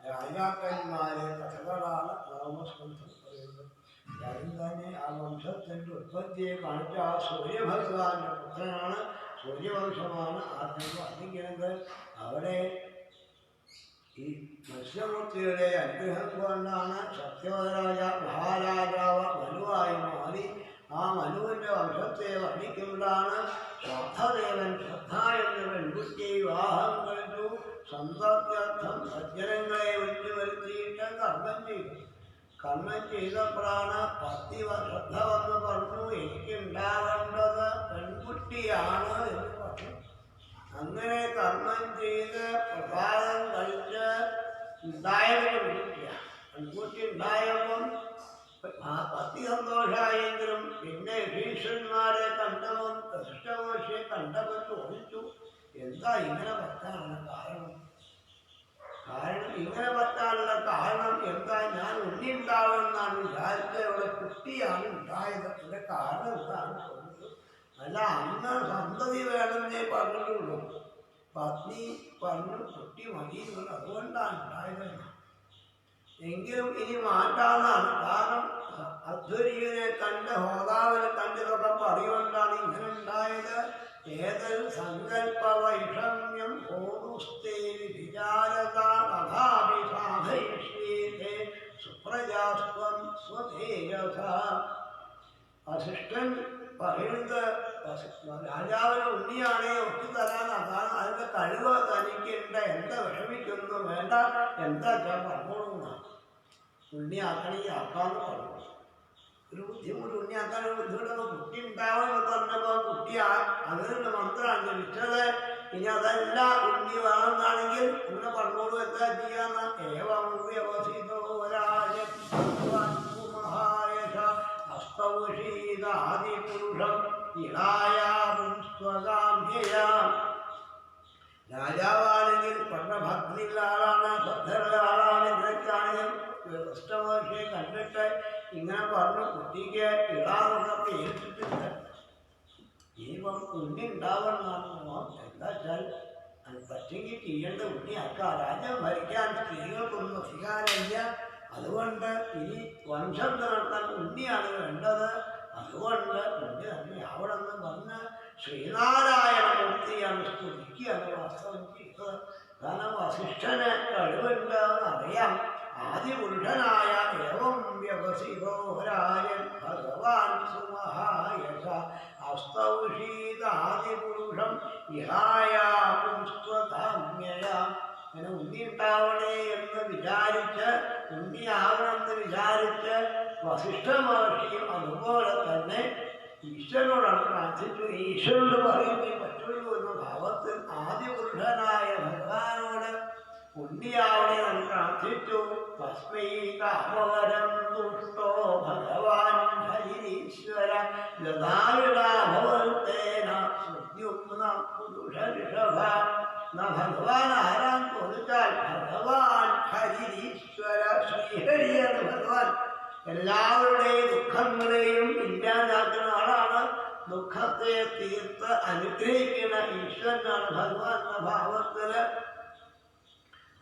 രാജാക്കന്മാരെ കഥകളാണ് നാമസ്കന്ധം പറയുന്നത്. ഞാനും തന്നെ ആ വംശത്തിൻ്റെ ഉത്പത്തിയെ കാണിച്ച ആ സൂര്യഭഗവാന്റെ പുത്രനാണ്. സൂര്യവംശമാണ് ആദ്യം വർദ്ധിക്കുന്നത്. അവിടെ ഈ മത്സ്യമൂർത്തിയുടെ അനുഗ്രഹം കൊണ്ടാണ് സത്യവതരാജ മഹാരാജാവ് മനുവായി മാറി. ആ മനുവിൻ്റെ വംശത്തെ വർണ്ണിക്കുമ്പോഴാണ് ശ്രദ്ധദേവൻ ശ്രദ്ധ എന്ന പെൺകുട്ടിയെ വിവാഹം കഴിച്ചു. സന്തത്യർത്ഥം സജ്ജനങ്ങളെ വിളിച്ചു വരുത്തിയിട്ട് കർമ്മം ചെയ്തു. കർമ്മം ചെയ്തപ്പോഴാണ് പത്തി ശ്രദ്ധ വന്ന് പറഞ്ഞു, എനിക്കുണ്ടാവേണ്ടത് പെൺകുട്ടിയാണ് എന്ന് പറഞ്ഞു. അങ്ങനെ കർമ്മം ചെയ്ത് പ്രസാദം കഴിച്ച് ഉണ്ടായത് പെൺകുട്ടിയാണ്. പെൺകുട്ടി ഉണ്ടായപ്പം ആ പത്തി സന്തോഷമായെങ്കിലും പിന്നെ ഭീഷന്മാരെ കണ്ടവൻ കൃഷ്ണമോശയെ കണ്ടവൻ ചോദിച്ചു, എന്താ ഇങ്ങനെ പറ്റാനുള്ള കാരണം? ഇങ്ങനെ പറ്റാനുള്ള കാരണം എന്താ? ഞാൻ ഉണ്ണി ഉണ്ടാവുമെന്നാണ് വിചാരിച്ചത്, ഇവിടെ കുട്ടിയാണ് ഉണ്ടായത്. ഇതിൻ്റെ കാരണം എന്താണ് ചോദിച്ചു. അല്ല, അന്ന് സന്തതി വേണമെന്നേ പറഞ്ഞിട്ടുള്ളൂ. പത്നി പറഞ്ഞു കുട്ടി മതിയുള്ളൂ, അതുകൊണ്ടാണ് ഉണ്ടായത്. എങ്കിലും ഇനി മാറ്റാനാണ്. കാരണം അധ്വരീനെ കണ്ട് ഹോതാവിനെ കണ്ടതൊക്കെ പറയുകൊണ്ടാണ് ഇങ്ങനെ ഉണ്ടായത്. ഏതൊരു സങ്കല്പ വൈഷമ്യം ഹോതുസ്തേ വിചാരകാഭിസാധയിഷ്യേതേ സുപ്രജാസ്വം സ്വതേജസ. വസിഷ്ഠൻ പറയുന്നത് രാജാവിന് ഉണ്ണിയാണേ ഒത്തു തരാൻ, അതാണ് അതിൻ്റെ കഴിവ് തനിക്കുണ്ട്. എന്താ വിഷമിക്കുന്നു വേണ്ട, എന്താ ഞാൻ പറഞ്ഞോളൂന്നാണ്. ഉണ്ണിയാക്കണമെങ്കിൽ ആക്കാന്ന് പറഞ്ഞു. ഒരു ബുദ്ധിമുട്ട് ഉണ്ണിയാക്കാൻ ഒരു ബുദ്ധിമുട്ട്. കുട്ടി ഉണ്ടാവുമെന്ന് പറഞ്ഞപ്പോൾ കുട്ടി അതിനുള്ള മന്ത്രമാണ് ജപിച്ചത്. ഇനി അതല്ല ഉണ്ണി വേണമെന്നാണെങ്കിൽ അങ്ങനെ പറഞ്ഞോളൂ, എന്താ ചെയ്യാന്ന്. ഏവം വ്യവസിതോ രാജമഹായശ ഹസ്തൗഷീദാദിപുരുഷം ഇളായാം സ്വകാമ്യയാം. രാജാവാണെങ്കിൽ ഭക്തിയുള്ള ആളാണ്, ശ്രദ്ധയുള്ള ആളാണ്. ഇതിനൊക്കെയാണെങ്കിൽ കൃഷ്ണമഹർഷിയെ കണ്ടിട്ട് ഇങ്ങനെ പറഞ്ഞു, കുട്ടിക്ക് ഇടാന്നൊക്കെ പേരിട്ടിട്ടുണ്ട്. ഇനിയിപ്പം ഉണ്ണി ഉണ്ടാവണമെന്നാണ്. എന്താ വെച്ചാൽ അത് പറ്റെങ്കിൽ ചെയ്യേണ്ട ഉണ്ണിയാക്കാം. രാജ്യം ഭരിക്കാൻ സ്ത്രീകൾക്കൊന്നും അധികാരമില്ല. അതുകൊണ്ട് ഇനി വംശം നടത്താൻ ഉണ്ണിയാണ് വേണ്ടത്. അതുകൊണ്ട് ഉണ്ണി തന്നെ ആവണമെന്ന് പറഞ്ഞ് ശ്രീനാരായണമൂർത്തിയാണ് സ്തുതിക്കുകയാണ് വാസ്തവം ചെയ്തത്. കാരണം വസിഷ്ഠന് കഴിവുണ്ടെന്ന് അറിയാം. ആദിപുരുഷനായ ഏവം വ്യവസിതോരായൻ ഭഗവാൻ സുമഹായശ ഹസ്തൗഷീദാദിപുരുഷം ഇഹായാപുംസ്വകാമ്യയാ. അങ്ങനെ ഉണ്ണി ഉണ്ടാവണേ എന്ന് വിചാരിച്ച്, ഉണ്ണിയാവണമെന്ന് വിചാരിച്ച് വസിഷ്ഠ മഹർഷിയും അതുപോലെ തന്നെ ഈശ്വരനോടാണ് പ്രാർത്ഥിച്ചു. ഈശ്വരനോട് പറയുന്നേ പറ്റുള്ളൂ എന്ന ഭാവത്തിൽ ആദിപുരുഷനായ ഭഗവാനോട് ഉണ്ണിയാവണേ എന്ന് പ്രാർത്ഥിച്ചു. തസ്മൈ കാമവരം ദുഷ്ടോ ഭഗവാൻ ഹരിരീശ്വര ഗതാവിടാഭവത്തേന സുദ്യുമ്ന പുരുഷഋഷഭ. ഭഗവാൻ ആരാൻ ചോദിച്ചാൽ ഭഗവാൻ ഹരിരീശ്വര, ശ്രീഹരിയാണ് ഭഗവാൻ. എല്ലാവരുടെയും ദുഃഖങ്ങളെയും ഇല്ലാതാക്കുന്ന ആളാണ്. ദുഃഖത്തെ തീർത്ത് അനുഗ്രഹിക്കുന്ന ഈശ്വരനാണ് ഭഗവാൻ എന്ന ഭാവത്തില്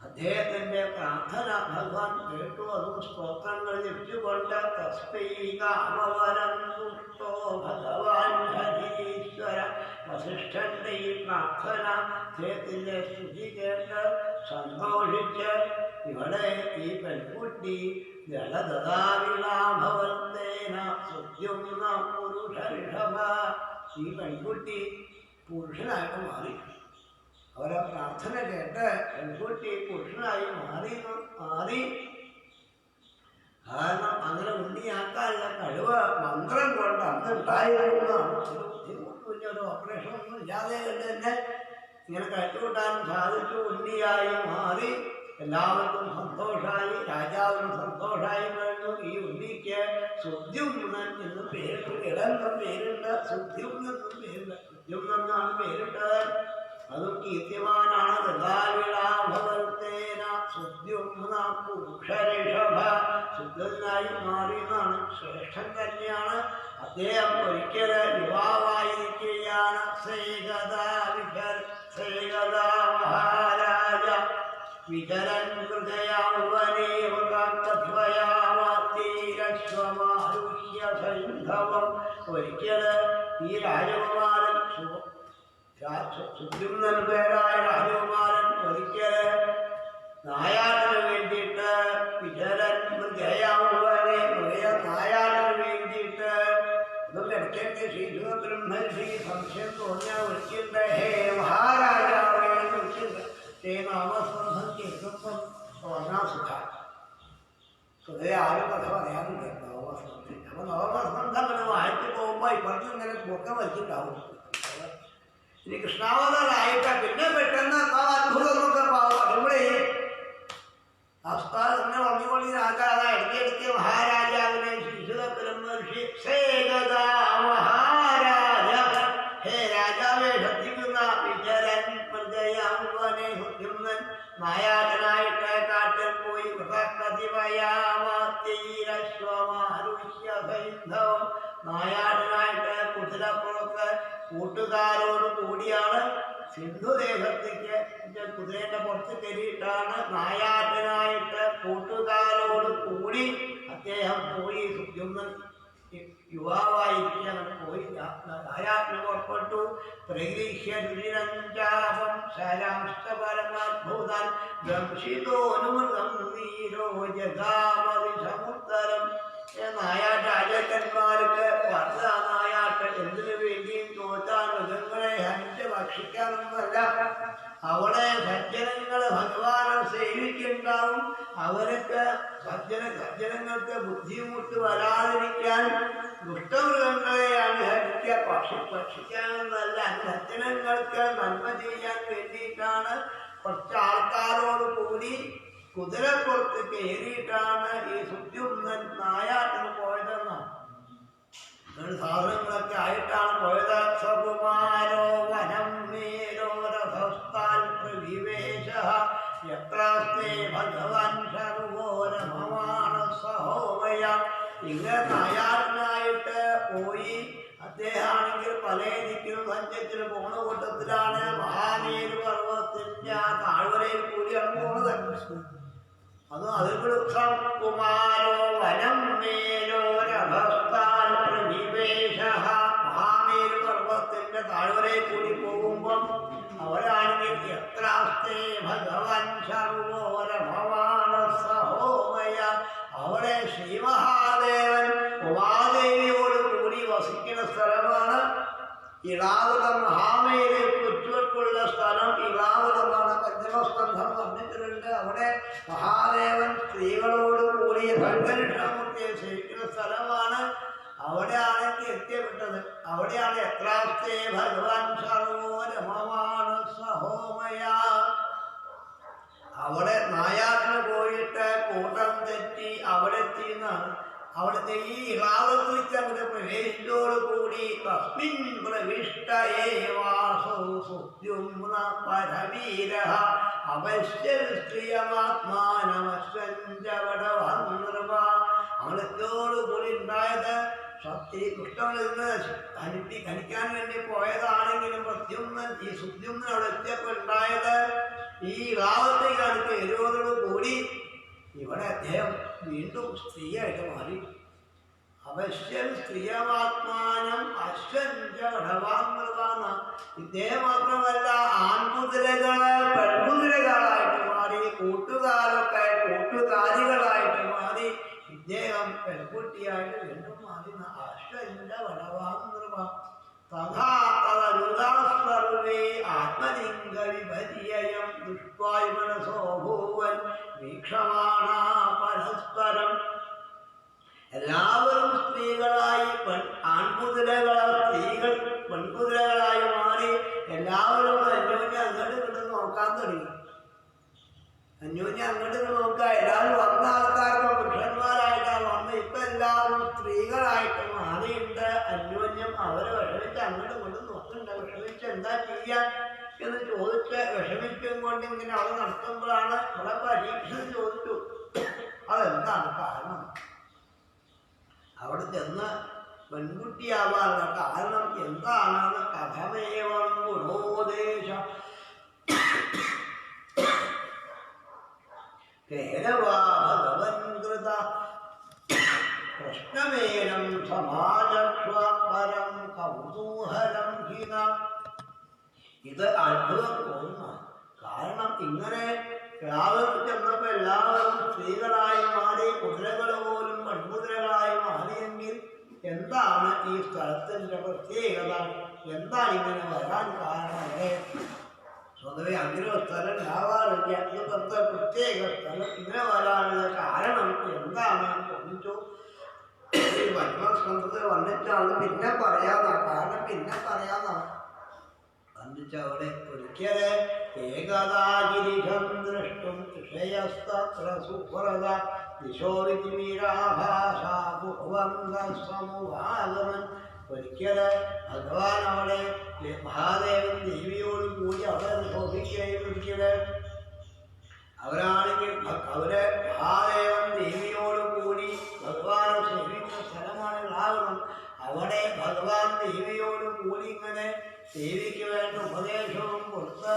അദ്ദേഹത്തിന്റെ പ്രാർത്ഥന ഭഗവാൻ കേട്ടു. അതും സ്തോത്രങ്ങൾ ജപിച്ചുകൊണ്ട് തസ്മൈ കാമവരം ദുഷ്ടോ ഭഗവാൻ ഹരീശ്വര. വസിഷ്ഠന്റെ ഈ പ്രാർത്ഥന അദ്ദേഹത്തിന്റെ സ്തുതി കേട്ട് സന്തോഷിച്ച് ഇവിടെ ഈ പെൺകുട്ടി ജലദാവിളാഭവത്തേന സുദ്യുമ്ന പുരുഷഋഷഭ. ഈ പെൺകുട്ടി പുരുഷനായിട്ട് മാറി. അവരെ പ്രാർത്ഥന കേട്ട് പെൺകുട്ടി പുരുഷനായി മാറി. കാരണം അങ്ങനെ ഉണ്ണിയാക്കാനുള്ള കഴിവ് മന്ത്രം കൊണ്ട് അന്ന് ഉണ്ടായിരുന്നതാണ്. ഒരു ബുദ്ധിമുട്ടില്ല, ഒരു ഓപ്പറേഷൻ ഒന്നും ഇല്ലാതെ തന്നെ ഇങ്ങനെ കഴിച്ചുകൂട്ടാൻ സാധിച്ചു. ഉണ്ണിയായി മാറി. എല്ലാവർക്കും സന്തോഷമായി, രാജാവിനും സന്തോഷമായി കഴിഞ്ഞു. ഈ ഉണ്ണിക്ക് സുദ്യുമ്നൻ എന്ന് പേരിട്ട്, ഇടന്ന പേരുണ്ട്, സുദ്യുമ്നെന്നും പേരുണ്ട്. സുദ്യുമ്നെന്നാണ് പേരിട്ടത്. അതും കീർത്തിമാനാണ്. ഗതാവിളാഭവത്തേന സുദ്യുമ്ന പുരുഷഋഷഭ. ശുദ്ധനായി മാറിയെന്നാണ്. ശ്രേഷ്ഠൻ തന്നെയാണ് അദ്ദേഹം. ഒരിക്കല് യുവാവായിരിക്കുകയാണ്. ശ്രീഗതാ മഹാരാജ വിചരൻ ഹൃദയാവനേവ കാത്തധ്വയാമാതീരശ്വമാരുഹ്യ സൈന്ധവം. ഒരിക്കല് ഈ രാജകുമാരൻ സുദ്യുമ്നൻ പേരായ രാജകുമാരൻ ഒരിക്കല് നായാട്ടിന് വേണ്ടിയിട്ട് വിചരൻ ഹൃദയാവനെ നായാട്ടിന് വേണ്ടിയിട്ട് അതും ഇടയ്ക്കൊക്കെ ശ്രീ സംശയം തോന്നിയാൽ വിളിച്ചിട്ടുണ്ട്. ഹേ മഹാരാജാവേ എന്ന് വിളിച്ചിട്ടുണ്ട്. ഹേ നാമസ്ബന്ധം കേൾക്കുമ്പം തോന്നാൻ സുഖം. സ്വതേ ആരും കഥ പറയാറില്ല നവമസ്ബന്ധം. അപ്പം നവമസ്ബന്ധം അങ്ങനെ വായിച്ചു പോകുമ്പോൾ ഇപ്പുറത്ത് ഇങ്ങനെ പൊക്കം വലിച്ചിട്ടാവും. ഇനി കൃഷ്ണാവതാരായിട്ട് പിന്നെ പെട്ടെന്ന് അത്ഭുതമൊക്കെ പറയുമ്പോഴേ അവസ്ഥാ തന്നെ വന്നുകൊള്ളി ആക്കാത ഇടയ്ക്കിടയ്ക്ക് മഹാരാജാവിനെ ശിശുരമഹർഷി മഹാരാജ ഹേ രാജാവെ ശ്രദ്ധിക്കുന്ന വിചരൻ പ്രജയാമുവനെ സുദ്യുമ്നൻ നായാട്ടനായിട്ട് കാട്ടിൽ പോയി നായാട്ടനായിട്ട് കുതിരപ്പുറത്ത് കൂട്ടുകാരോട് കൂടിയാണ് സിന്ധുദേശത്തേക്ക് കുതിരേന്റെ പുറത്ത് കയറിയിട്ടാണ് നായാട്ടനായിട്ട് കൂട്ടുകാരോട് കൂടി അദ്ദേഹം പോയി. സുദ്യുമ്നൻ യുവാവായിരിക്കും അങ്ങനെ പോയി നായാട്ടിന് പുറപ്പെട്ടു. പ്രഗീഷ്യരുചിരഞ്ചാപം ശരാംശപരമാത്ഭുതൻ ദംശിതോനുമൃതം നീരോ ജഗാമതി സമുത്തരം. നായാട്ട് രാജാക്കന്മാർക്ക് പണ്ട് ആ നായാട്ട് എന്തിനു വേണ്ടിയും തോറ്റാൻ മൃഗങ്ങളെ ഹരിച്ച് ഭക്ഷിക്കാനൊന്നുമല്ല. അവിടെ സജ്ജനങ്ങള് ഭഗവാനെ സേവിക്കുണ്ടാവും. അവർക്ക് സജ്ജനങ്ങൾക്ക് ബുദ്ധിമുട്ട് വരാതിരിക്കാൻ ദുഷ്ടമൃഗങ്ങളെയാണ് ഹരിക്കുക. ഭക്ഷിക്കാനൊന്നല്ല, സജ്ജനങ്ങൾക്ക് നന്മ ചെയ്യാൻ വേണ്ടിയിട്ടാണ് കുറച്ച് ആൾക്കാരോട് കൂടി കുതിരപ്പുറത്ത് കയറിയിട്ടാണ് ഈ സുദ്യുമ്നൻ നായാട്ടിന് പോയതെന്നാണ്. സാധനങ്ങളൊക്കെ ആയിട്ടാണ് പോയത്. സകുമാരോ വനം മേരോ രഥസ്ഥാൻ പ്രവിവേശ യത്രാസ്തേ ഭഗവാൻ സർവോരമമാണ് സഹോമയ. ഇങ്ങനെ നായാട്ടിനായിട്ട് പോയി. അദ്ദേഹമാണെങ്കിൽ പല ദിക്കിലും സഞ്ചരിച്ചിട്ട് പോണ കൂട്ടത്തിലാണ് മഹാമേരു പർവ്വതത്തിന്റെ ആ താഴ്വരയിൽ കൂടിയാണ് പോണത്. അതും അതിൽ കുമാരോ വനം മേലോ രഥസ്ഥാൻ പ്രവിവേശ. മഹാമേരു പർവ്വതത്തിന്റെ താഴ്വരയിൽ കൂടി പോകുമ്പം അവരാണെങ്കിൽ യത്രാസ്തേ ഭഗവാൻ സർവോരമവാണ സഹോമയ. അവിടെ ശ്രീമഹാദേവൻ ഉമാദേവിയോട് കൂടി വസിക്കുന്ന സ്ഥലമാണ് ഇളാവതം. മഹാമേരെ ചുറ്റുവട്ടുള്ള സ്ഥലം ഇളാവതമാണ്. പഞ്ചമസ്കന്ധം പറഞ്ഞിട്ടുണ്ട്. അവിടെ മഹാദേവൻ സ്ത്രീകളോട് കൂടി ഭഗവത്മൂർത്തിയെ സേവിക്കുന്ന സ്ഥലമാണ്. അവിടെയാണ് എത്തിപ്പെട്ടത്. അവിടെയാണ് എത്രാസ്തേ ഭഗവാൻ സർവോരമവാണ് സഹോമയ. അവിടെ നായാട്ടിന് പോയിട്ട് കൂട്ടം തെറ്റി അവിടെ എത്തിയെന്നാണ്. അവിടുത്തെ ഈ ഇളാവത്തിൽ അവിടെ പ്രവേശിച്ചോട് കൂടി തസ്മിൻ പ്രവിഷ്ടയേവാസോ സുദ്യുമ്ന പരവീര അവശ്യൽ സ്ത്രീയമാത്മാനമശ്വഞ്ചവടവന്നൃപ. അവിടത്തോട് കൂടി ഉണ്ടായത് കൃഷ്ണനിൽ നിന്ന് ഖനിക്കാൻ വേണ്ടി പോയതാണെങ്കിലും പ്രദ്യുമ്നൻ ഈ സുദ്യുമ്നൻ അവിടെ എത്തിയപ്പോൾ ഉണ്ടായത് ഈ ഇളാവത്തേക്കാണ് എരുവതോട് കൂടി ഇവിടെ അദ്ദേഹം വീണ്ടും സ്ത്രീയായിട്ട് മാറി. അവശ്യം സ്ത്രീയമാത്മാനം അശ്വഞ്ചടവാന്നൃപാന്ന. ഇദ്ദേഹം മാത്രമല്ല, ആൺകുതിരകള് പെൺകുതിരകളായിട്ട് മാറി, കൂട്ടുകാരൊക്കെ കൂട്ടുകാരികളായിട്ട് മാറി. ഇദ്ദേഹം പെൺകുട്ടിയായിട്ട് വീണ്ടും മാറി. അശ്വഞ്ചടവാന്നൃപ തഥാ തദരുദാസ്പർവേ ആത്മലിംഗ വിപര്യം ദുഷ്വായു മനസോ ഭൂവൻ വീക്ഷമാണ പരസ്പരം. എല്ലാവരും സ്ത്രീകളായി ആൺകുതിരകളെ പെൺകുതിരകളായി മാറി. എല്ലാവരും അന്യോന്യം അങ്ങോട്ട് ഇങ്ങോട്ട് നോക്കാൻ തുടങ്ങി. അന്യോന്യം അങ്ങോട്ട് ഇങ്ങോട്ട് നോക്കുക. എല്ലാവരും വന്ന ആൾക്കാർക്ക് പുരുഷന്മാരായിട്ടാണ് വന്ന്. ഇപ്പൊ എല്ലാവരും സ്ത്രീകളായിട്ട് മാറിയിട്ട് അന്യോന്യം അവരെ വിഷമിച്ച് അങ്ങോട്ട് കൊണ്ട് നോക്കുന്നുണ്ട്. വിഷമിച്ച് എന്താ ചെയ്യാൻ എന്ന് ചോദിച്ച് വിഷമിക്കും കൊണ്ട് ഇങ്ങനെ അവിടെ നടത്തുമ്പോഴാണ് ഇവിടെ പരീക്ഷ ചോദിച്ചു അതെന്താണ് കാരണം. അവിടെ ചെന്ന് പെൺകുട്ടിയാവാനുള്ള കാരണം എന്താണെന്ന് കഥമേവം ഗുണോദേശ കേനവാ ഭഗവൻ കൃത കൃഷ്ണമേനം സമാജക്ഷ്വ പരം കൗതൂഹലം ഹിന. ഇത് അത്ഭുതം തോന്നുന്ന കാരണം ഇങ്ങനെ രാവിലെ ചെന്നപ്പോൾ എല്ലാവരും സ്ത്രീകളായി മാറി, കുതിരകൾ പോലും പെൺകുതിരകളായി മാറിയെങ്കിൽ എന്താണ് ഈ സ്ഥലത്തിൻ്റെ പ്രത്യേകത? എന്താണ് ഇങ്ങനെ വരാൻ കാരണം? അല്ലേ സ്വതവേ അങ്ങനെ ഒരു സ്ഥലം ഉണ്ടാവാറില്ല. ഇന്നത്തെ പ്രത്യേക സ്ഥലം ഇങ്ങനെ വരാനുള്ള കാരണം എന്താണെന്ന് തോന്നിച്ചു. പത്മസ്കന്ധത്തിൽ വന്നിട്ടാണ് പിന്നെ പറയാന്നാ കാരണം, പിന്നെ പറയാന്നാണ് വന്നിച്ചവിടെ ഒരിക്കല് ഏകദാഗിരിഷം ദൃഷ്ടും വിഷയസ്തത്ര സുഹൃത ദിശോ വിചിമീരാഭാഷാപൂർവന്തമുവാഗമൻ. ഒരിക്കല് ഭഗവാൻ അവിടെ മഹാദേവൻ ദേവിയോട് കൂടി അവിടെ ശോഭിക്കുകയും ഒരിക്കല് അവരാണെങ്കിൽ അവര് മഹാദേവൻ ദേവിയോട് കൂടി ഭഗവാനെ സേവിക്കുന്ന സ്ഥലമാണ് ലാവണം. അവിടെ ഭഗവാൻ ദേവിയോട് കൂടി ഇങ്ങനെ ദേവിക്ക് വേണ്ട ഉപദേശവും കൊടുത്ത്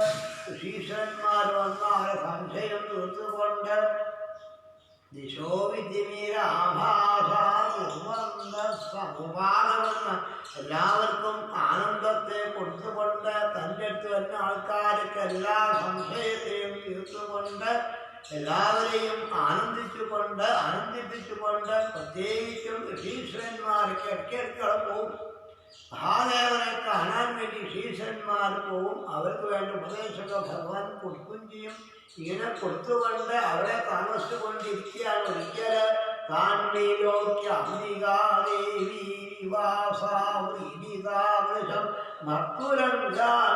ഋഷീശ്വരന്മാർ വന്ന് അവരെ സംശയം തീർത്തുകൊണ്ട് ദിശോ വിദ്യമീരാഭാസമുപാദമെന്ന് എല്ലാവർക്കും ആനന്ദത്തെ കൊടുത്തുകൊണ്ട് തൻ്റെ അടുത്ത് വരുന്ന ആൾക്കാർക്ക് എല്ലാ സംശയത്തെയും തീർത്തുകൊണ്ട് എല്ലാവരെയും ആനന്ദിപ്പിച്ചുകൊണ്ട് പ്രത്യേകിച്ചും ഋഷീശ്വരന്മാർക്ക് ഇടയ്ക്കിടയ്ക്ക് പോകും. മഹാദേവനെ കാണാൻ വേണ്ടി ഋഷീശ്വരന്മാർ പോവും. അവർക്ക് വേണ്ട ഉപദേശമൊക്കെ ഭഗവാൻ കൊടുക്കുകയും ചെയ്യും. ഇങ്ങനെ കൊടുത്തുകൊണ്ട് അവിടെ താമസിച്ചുകൊണ്ടിരിക്കുകയാണ്. ഒരിക്കല് താൻലോക്യ അംബികാദേവി വിവാസാവൃഷം മർത്തുരംഗായ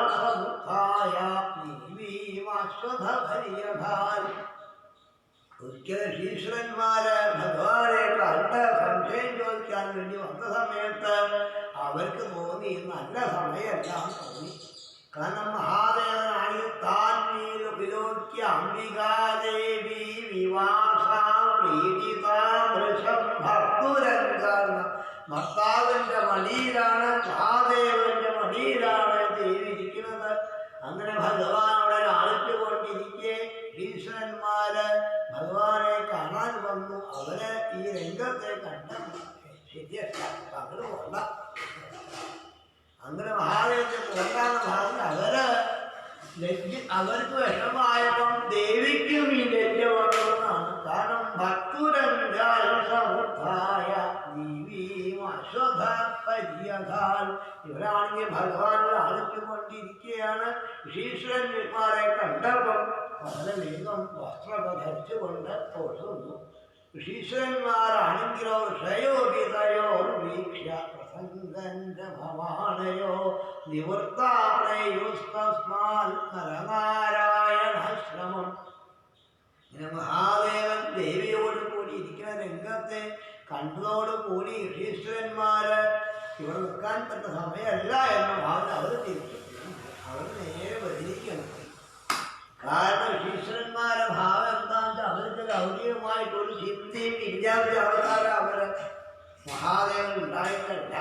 ഒരിക്കൽ ഋഷീശ്വരന്മാര് ഭഗവാനെ കണ്ട് സംശയം ചോദിക്കാൻ വേണ്ടി വന്ന സമയത്ത് അവർക്ക് തോന്നി നല്ല സമയമെല്ലാം തോന്നി. കാരണം മഹാദേവനാണ് താൻ വിലോക്യ അംബികാദേവി വിവാസാവൃഷം ഭർത്തുരംഗ. ഭർത്താവിൻ്റെ മടിയിലാണ്, മഹാദേവന്റെ മടിയിലാണ് ദേവി ഇരിക്കുന്നത്. അങ്ങനെ ഭഗവാൻ അവിടെ ലാളിച്ചുകൊണ്ടിരിക്കെ ഈശ്വരന്മാര് ഭഗവാനെ കാണാൻ വന്നു. അവര് ഈ രംഗത്തെ കണ്ട ശരിയല്ല, അങ്ങനെ പോണ്ട, അങ്ങനെ മഹാദേവന്റെ പോണ്ടാന്ന് പറഞ്ഞ് അവർക്ക് വിഷമായപ്പം ദേവിക്കും ഈ ലജ്ജ വന്നതാണ്. കാരണം ഭക്തുരംഗായ ഇവരാണെങ്കിൽ ഭഗവാനെ ആളിച്ചുകൊണ്ടിരിക്കുകയാണ്. ഋഷീശ്വരന്മാരെ കണ്ടപ്പം വളരെ വേഗം വസ്ത്രമൊക്കെ ധരിച്ചുകൊണ്ട് തോന്നുന്നു. ഋഷീശ്വരന്മാരാണെങ്കിലോ ക്ഷയോഭിതയോ വീക്ഷ്യ പ്രസംഗമാണയോ നിവൃത്താപ്രയുസ്തസ്മാൽ നരനാരായണശ്രമം. ഇങ്ങനെ മഹാദേവൻ ദേവിയോട് കൂടി ഇരിക്കുന്ന രംഗത്തെ കണ്ടതോടുകൂടി ഋഷീശ്വരന്മാര് ഇവിടെ നിൽക്കാൻ പറ്റുന്ന സമയമല്ല എന്ന ഭാഗം അവർ തിരിച്ചു. അവർ നേരെ വരിക്കണം. കാരണം ഋഷീശ്വരന്മാരെ ഭാവം എന്താണെന്ന് വെച്ചാൽ അവർക്ക് ഗൗരീയമായിട്ടൊരു ചിന്തയും ഇല്ലാത്ത ആൾക്കാരെ അവര് മഹാദേവൻ ഉണ്ടായിട്ടല്ല.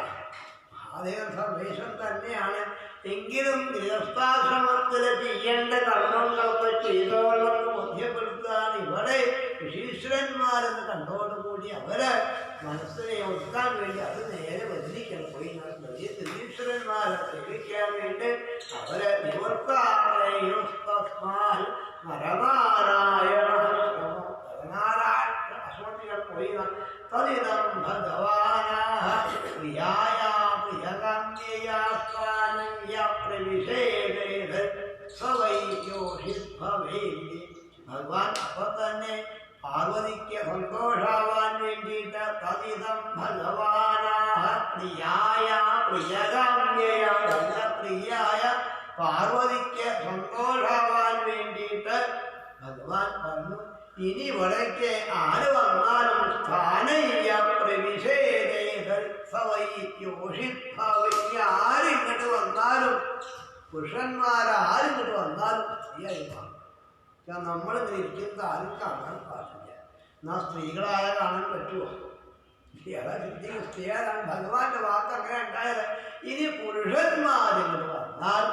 മഹാദേവൻ സന്ദേശം തന്നെയാണ്. എങ്കിലും ഗൃഹസ്ഥാശ്രമത്തിൽ ചെയ്യേണ്ട കർമ്മങ്ങളൊക്കെ ചെയ്തോളെന്ന് ബോധ്യപ്പെടുത്താൻ ഇവിടെ ഋഷീശ്വരന്മാരെന്ന് കണ്ടോടുകൂടി അവര് മനസ്സിനെ ഒതുക്കാൻ വേണ്ടി അത് നേരെ ബന്ധിക്കണം. പോയി വലിയ ഋഷീശ്വരന്മാരെ സേവിക്കാൻ വേണ്ടി അവരെ നിവർത്താൽ നരനാരായണ അശ്വതികൾ പോയി തദിതം ഭഗവാനാ പ്രിയായ ഭഗവാൻ അപ്പൊ തന്നെ പാർവതിക്ക് സന്തോഷാവാൻ വേണ്ടിയിട്ട് തദിതം ഭഗവാനാ പ്രിയായ പ്രിയകാമ്യയ പ്രിയായ പാർവതിക്ക് സന്തോഷാവാൻ വേണ്ടിയിട്ട് ഭഗവാൻ പറഞ്ഞു, ഇനി ഇവിടേക്ക് ആര് വന്നാലും സ്ഥാനയ്യ ആരിങ്ങോട്ട് വന്നാലും പുരുഷന്മാരാരിങ്ങോട്ട് വന്നാലും സ്ത്രീയായി കാണും. നമ്മളിങ്ങനെ ഇരിക്കുന്നത് ആരും കാണാൻ പാടില്ല. എന്നാൽ സ്ത്രീകളായ കാണാൻ പറ്റുമോ? സ്ത്രീയാരാണ് ഭഗവാന്റെ വാക്ക് അങ്ങനെ ഉണ്ടായത്. ഇനി പുരുഷന്മാരിങ്ങോട്ട് വന്നാൽ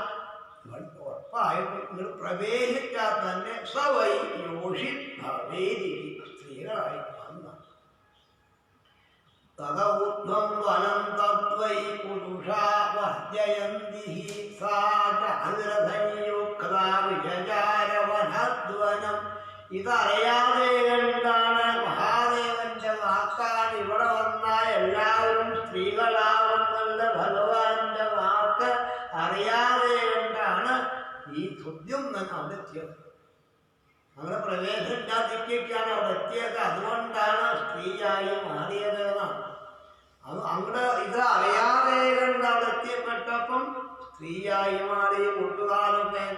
ഉറപ്പായിട്ടും നിങ്ങൾ പ്രവേശിച്ചാൽ തന്നെ സവൈ യോഷി ഭവേരി സ്ത്രീകളായി വന്ന തദൂർധ്വം വനം തദ്വൈ പുരുഷാ വർജയന്തി സാ ചാന്ദ്രസംയുക്താ വിചാരവനധ്വനം. ഇതറിയാതെ കണ്ടാണ് മഹാദേവന്റെ വാക്കാണ് ഇവിടെ വന്ന എല്ലാവരും സ്ത്രീകളാവുന്നുള്ള ഭഗവാന്റെ വാക്ക് അറിയാതെ കണ്ടാണ് ഈ സുദ്യുമ്നൻ അവിടെ എത്തിയത്. അങ്ങനെ പ്രവേശിക്കാതിരിക്കുകയാണ് അവിടെ എത്തിയത്. അതുകൊണ്ടാണ് സ്ത്രീയായി മാറിയത് എന്നാണ്. അങ്ങോട്ട് ഇത് അറിയാതെ കണ്ട് അവിടെ എത്തിയപ്പെട്ടപ്പം സ്ത്രീയായി മാറി,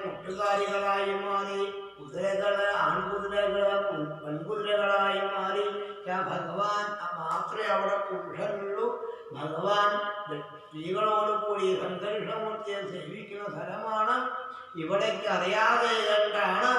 കൂട്ടുകാരികളായി മാറി, കുതിരകള് ആൺകുതിരകള് പെൺകുതിരകളായി മാറി. ഭഗവാൻ മാത്രമേ അവിടെ പുരുഷനുള്ളൂ. ഭഗവാൻ സ്ത്രീകളോട് കൂടി സംഘർഷമൂർത്തിയെ സേവിക്കുന്ന സ്ഥലമാണ്. ഇവിടേക്ക് അറിയാതെ കണ്ടാണ്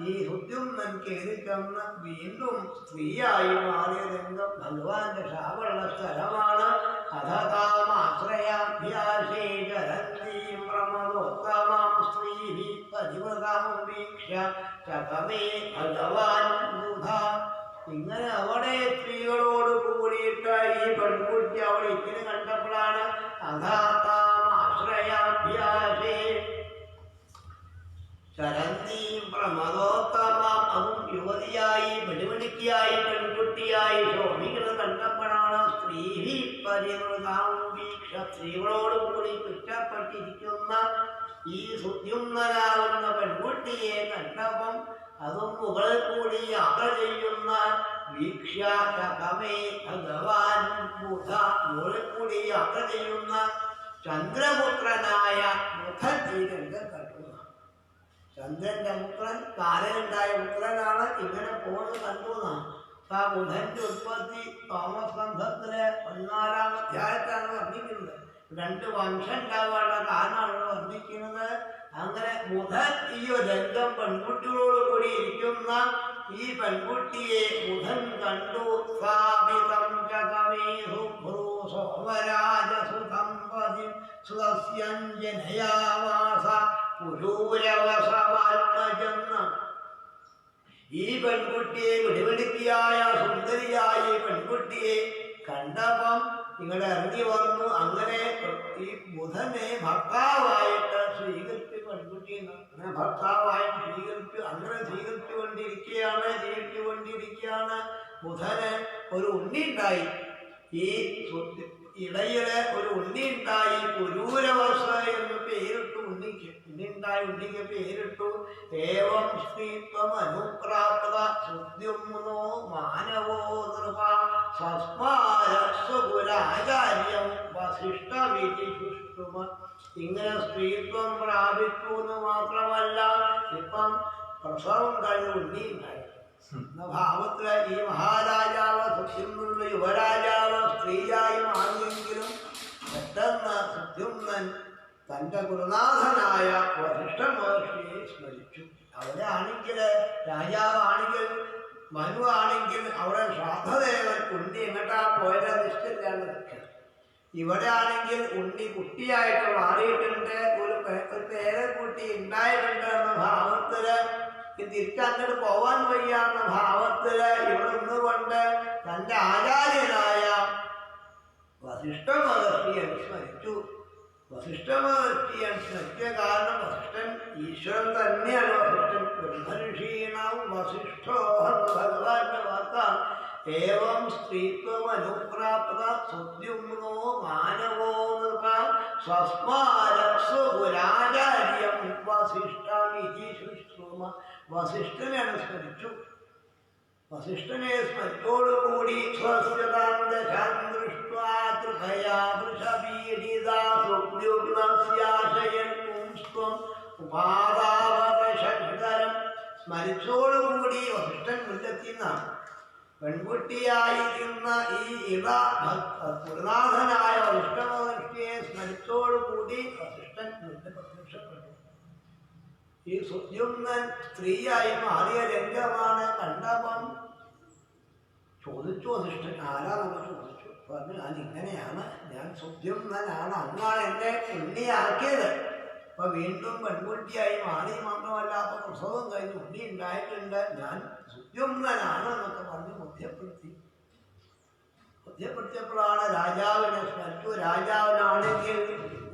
ഈ സുദ്യുമ്നൻ കയറിച്ചെന്ന് വീണ്ടും സ്ത്രീയായി മാറിയതെന്നും ഭഗവാന്റെ ശാപമുള്ള സ്ഥലമാണ്. അധതാമാശ്രയാഭ്യാസേ ചരന്തീം പ്രമദോത്തമാം സ്ത്രീഹി പരിവതാം വീക്ഷ്യ ചകമേ ഭഗവാൻ ബുധ. ഇങ്ങനെ അവിടെ സ്ത്രീകളോട് കൂടിയിട്ട് ഈ പെൺകുട്ടി അവിടെ ഇങ്ങനെ കണ്ടപ്പോഴാണ് അധതാമാശ്രയാഭ്യാസേ ചരന്തീം പ്രമദോത്തമാം, അതും യുവതിയായി വെടിവെടിക്കായി പെൺകുട്ടിയായി ശോഭിക്കുന്നത് കണ്ടപ്പോഴാണ് സ്ത്രീഹി പരിവൃതാം വീക്ഷ. സ്ത്രീകളോട് കൂടി കുറ്റപ്പെട്ടിരിക്കുന്ന ഈ സുദ്യുമ്നനാവുന്ന പെൺകുട്ടിയെ കണ്ടപ്പം അതും മുകളിൽ കൂടി യാത്ര ചെയ്യുന്ന വീക്ഷ്യ ചകമേ ഭഗവാൻ ബുധ. മുകളിൽ കൂടി യാത്ര ചെയ്യുന്ന ചന്ദ്രപുത്രനായ ബുധൻ ഈ രംഗം കണ്ടു. ചന്ദ്രന്റെ പുത്രൻ, കാലനുണ്ടായ പുത്രനാണ്. ഇങ്ങനെ പോകുന്നത് കണ്ടു എന്നാണ്. ആ ബുധന്റെ ഉത്പത്തി തോമസ് ഗ്രന്ഥത്തിലെ 14-ാം അധ്യായത്താണ് വർണ്ണിക്കുന്നത്. 2 വംശം ഉണ്ടാവാനുള്ള കാരണമാണ് വർണ്ണിക്കുന്നത്. അങ്ങനെ ബുധൻ ഈ രംഗം പെൺകുട്ടികളോട് കൂടി ഇരിക്കുന്ന ഈ പെൺകുട്ടിയെ ബുധൻ കണ്ടു. സ്ഥാപിതം ചകമേഹു സോമരാജസുതം പതിം സുതസ്യഞ്ജനയാവാസ പുരൂരവസമാത്മജന്ന. ഈ പെൺകുട്ടിയെ വെടിവെടുക്കിയായ സുന്ദരിയായ പെൺകുട്ടിയെ കണ്ടപ്പം നിങ്ങൾ ഇറങ്ങി വന്നു. അങ്ങനെ ഈ ബുധനെ ഭർത്താവായിട്ട് സ്വീകരിച്ച് പെൺകുട്ടിയെ അങ്ങനെ ഭർത്താവായിട്ട് സ്വീകരിച്ചു. അങ്ങനെ ജീവിച്ചുകൊണ്ടിരിക്കുകയാണ്. ബുധന് ഒരു ഉണ്ണി ഉണ്ടായി. ഈ ഇടയില് ഒരു ഉണ്ണി ഉണ്ടായി. പുരൂരവസ എന്ന് പേരിട്ടു. ഉണ്ണിക്ക് പേരിട്ടു. ഏവം സ്ത്രീത്വം അനുപ്രാപ്ത സുദ്യുമ്നോ മാനവോ നൃപ സസ്മാരസ്വകുലാചാര്യം വസിഷ്ഠവിധിഷ്ടുമ. ഇങ്ങനെ സ്ത്രീത്വം പ്രാപിച്ചു എന്ന് മാത്രമല്ല, ഇപ്പം പ്രസവം കഴിഞ്ഞ ഉണ്ണി ഉണ്ടായി എന്ന ഭാവത്തില് ഈ മഹാരാജാവ് സുദ്യുമ്നുള്ള യുവരാജാവ് സ്ത്രീയായി മാറിയെങ്കിലും പെട്ടെന്ന് സുദ്യുമ്നൻ തൻ്റെ ഗുരുനാഥനായ വസിഷ്ഠ മഹർഷിയെ സ്മരിച്ചു. അവിടെ ആണെങ്കിൽ രാജാവാണെങ്കിൽ മനു ആണെങ്കിൽ അവിടെ ശ്രാദ്ധദേവൻ ഉണ്ണി എങ്ങോട്ടാ പോയത് നിശ്ചയില്ലാണ്ട് നിൽക്കുക. ഇവിടെ ആണെങ്കിൽ ഉണ്ണി കുട്ടിയായിട്ട് മാറിയിട്ടുണ്ട്. ഒരു പേരക്കുട്ടി ഉണ്ടായിട്ടുണ്ട് എന്ന ഭാവത്തില് തിരിച്ചങ്ങോട്ട് പോവാൻ വയ്യാന്ന ഭാവത്തില് ഇവിടെ നിന്നുകൊണ്ട് തൻ്റെ ആചാര്യനായ വസിഷ്ഠ മഹർഷിയെ സ്മരിച്ചു. വസിഷ്ഠ മഹർഷിയെ സ്മരിച്ച കാരണം വസിഷ്ഠൻ ഈശ്വരൻ തന്നെയാണ്. വസിഷ്ഠൻ ബ്രഹ്മഋഷീണാം വസിഷ്ഠോ ഭഗവാന്റെ വാക്കാണ്. ഏവം സ്ത്രീത്വം അനുപ്രാപ്ത സുദ്യുമ്നോ മാനവോ നൃപ സ്വസ്മാരസ്വകുലാചാര്യം വസിഷ്ഠമിതി ശുശ്രൂമ. വസിഷ്ഠനെ അനുസ്മരിച്ചു. വസിഷ്ഠനെ സ്മരിച്ചോടുകൂടി സ്വസ്യതാം ദശാം ദൃഷ്ട്വാ തൃഭയാ വൃഷപീഡിതാ സുദ്യുമ്നസ്യാശയൻ പുംസ്ത്വം ഉപാദാവതശങ്കരം. സ്മരിച്ചോടുകൂടി വസിഷ്ഠൻ മുല്ലെത്തിന്നാണ്. പെൺകുട്ടിയായിരുന്ന ഈ ഗുരുനാഥനായ വസിഷ്ഠ മഹർഷിയെ സ്മരിച്ചോടുകൂടി വസിഷ്ഠൻ പ്രത്യക്ഷപ്പെട്ടു. ഈ സുദ്യുമ്നൻ സ്ത്രീയായി മാറിയ രംഗമാണ് കണ്ടപ്പം ചോദിച്ചു വസിഷ്ഠൻ. ആരാണെന്ന് ചോദിച്ചു. പറഞ്ഞു, ഞാൻ ഇങ്ങനെയാണ്, ഞാൻ സുദ്യുമ്നനാണ്, അങ്ങാണ് എന്നെ ഉണ്ണിയാക്കിയത്. അപ്പൊ വീണ്ടും പെൺകുട്ടിയായി മാറി മാത്രമല്ല അപ്പൊ പ്രസവം കഴിഞ്ഞ് ഉണ്ണി ഉണ്ടായിട്ടുണ്ട്, ഞാൻ സുദ്യുമ്നനാണ് എന്നൊക്കെ പറഞ്ഞ് ബോധ്യപ്പെടുത്തിയപ്പോഴാണ് രാജാവിനെ സ്മരിച്ചു. രാജാവിനാണെങ്കിൽ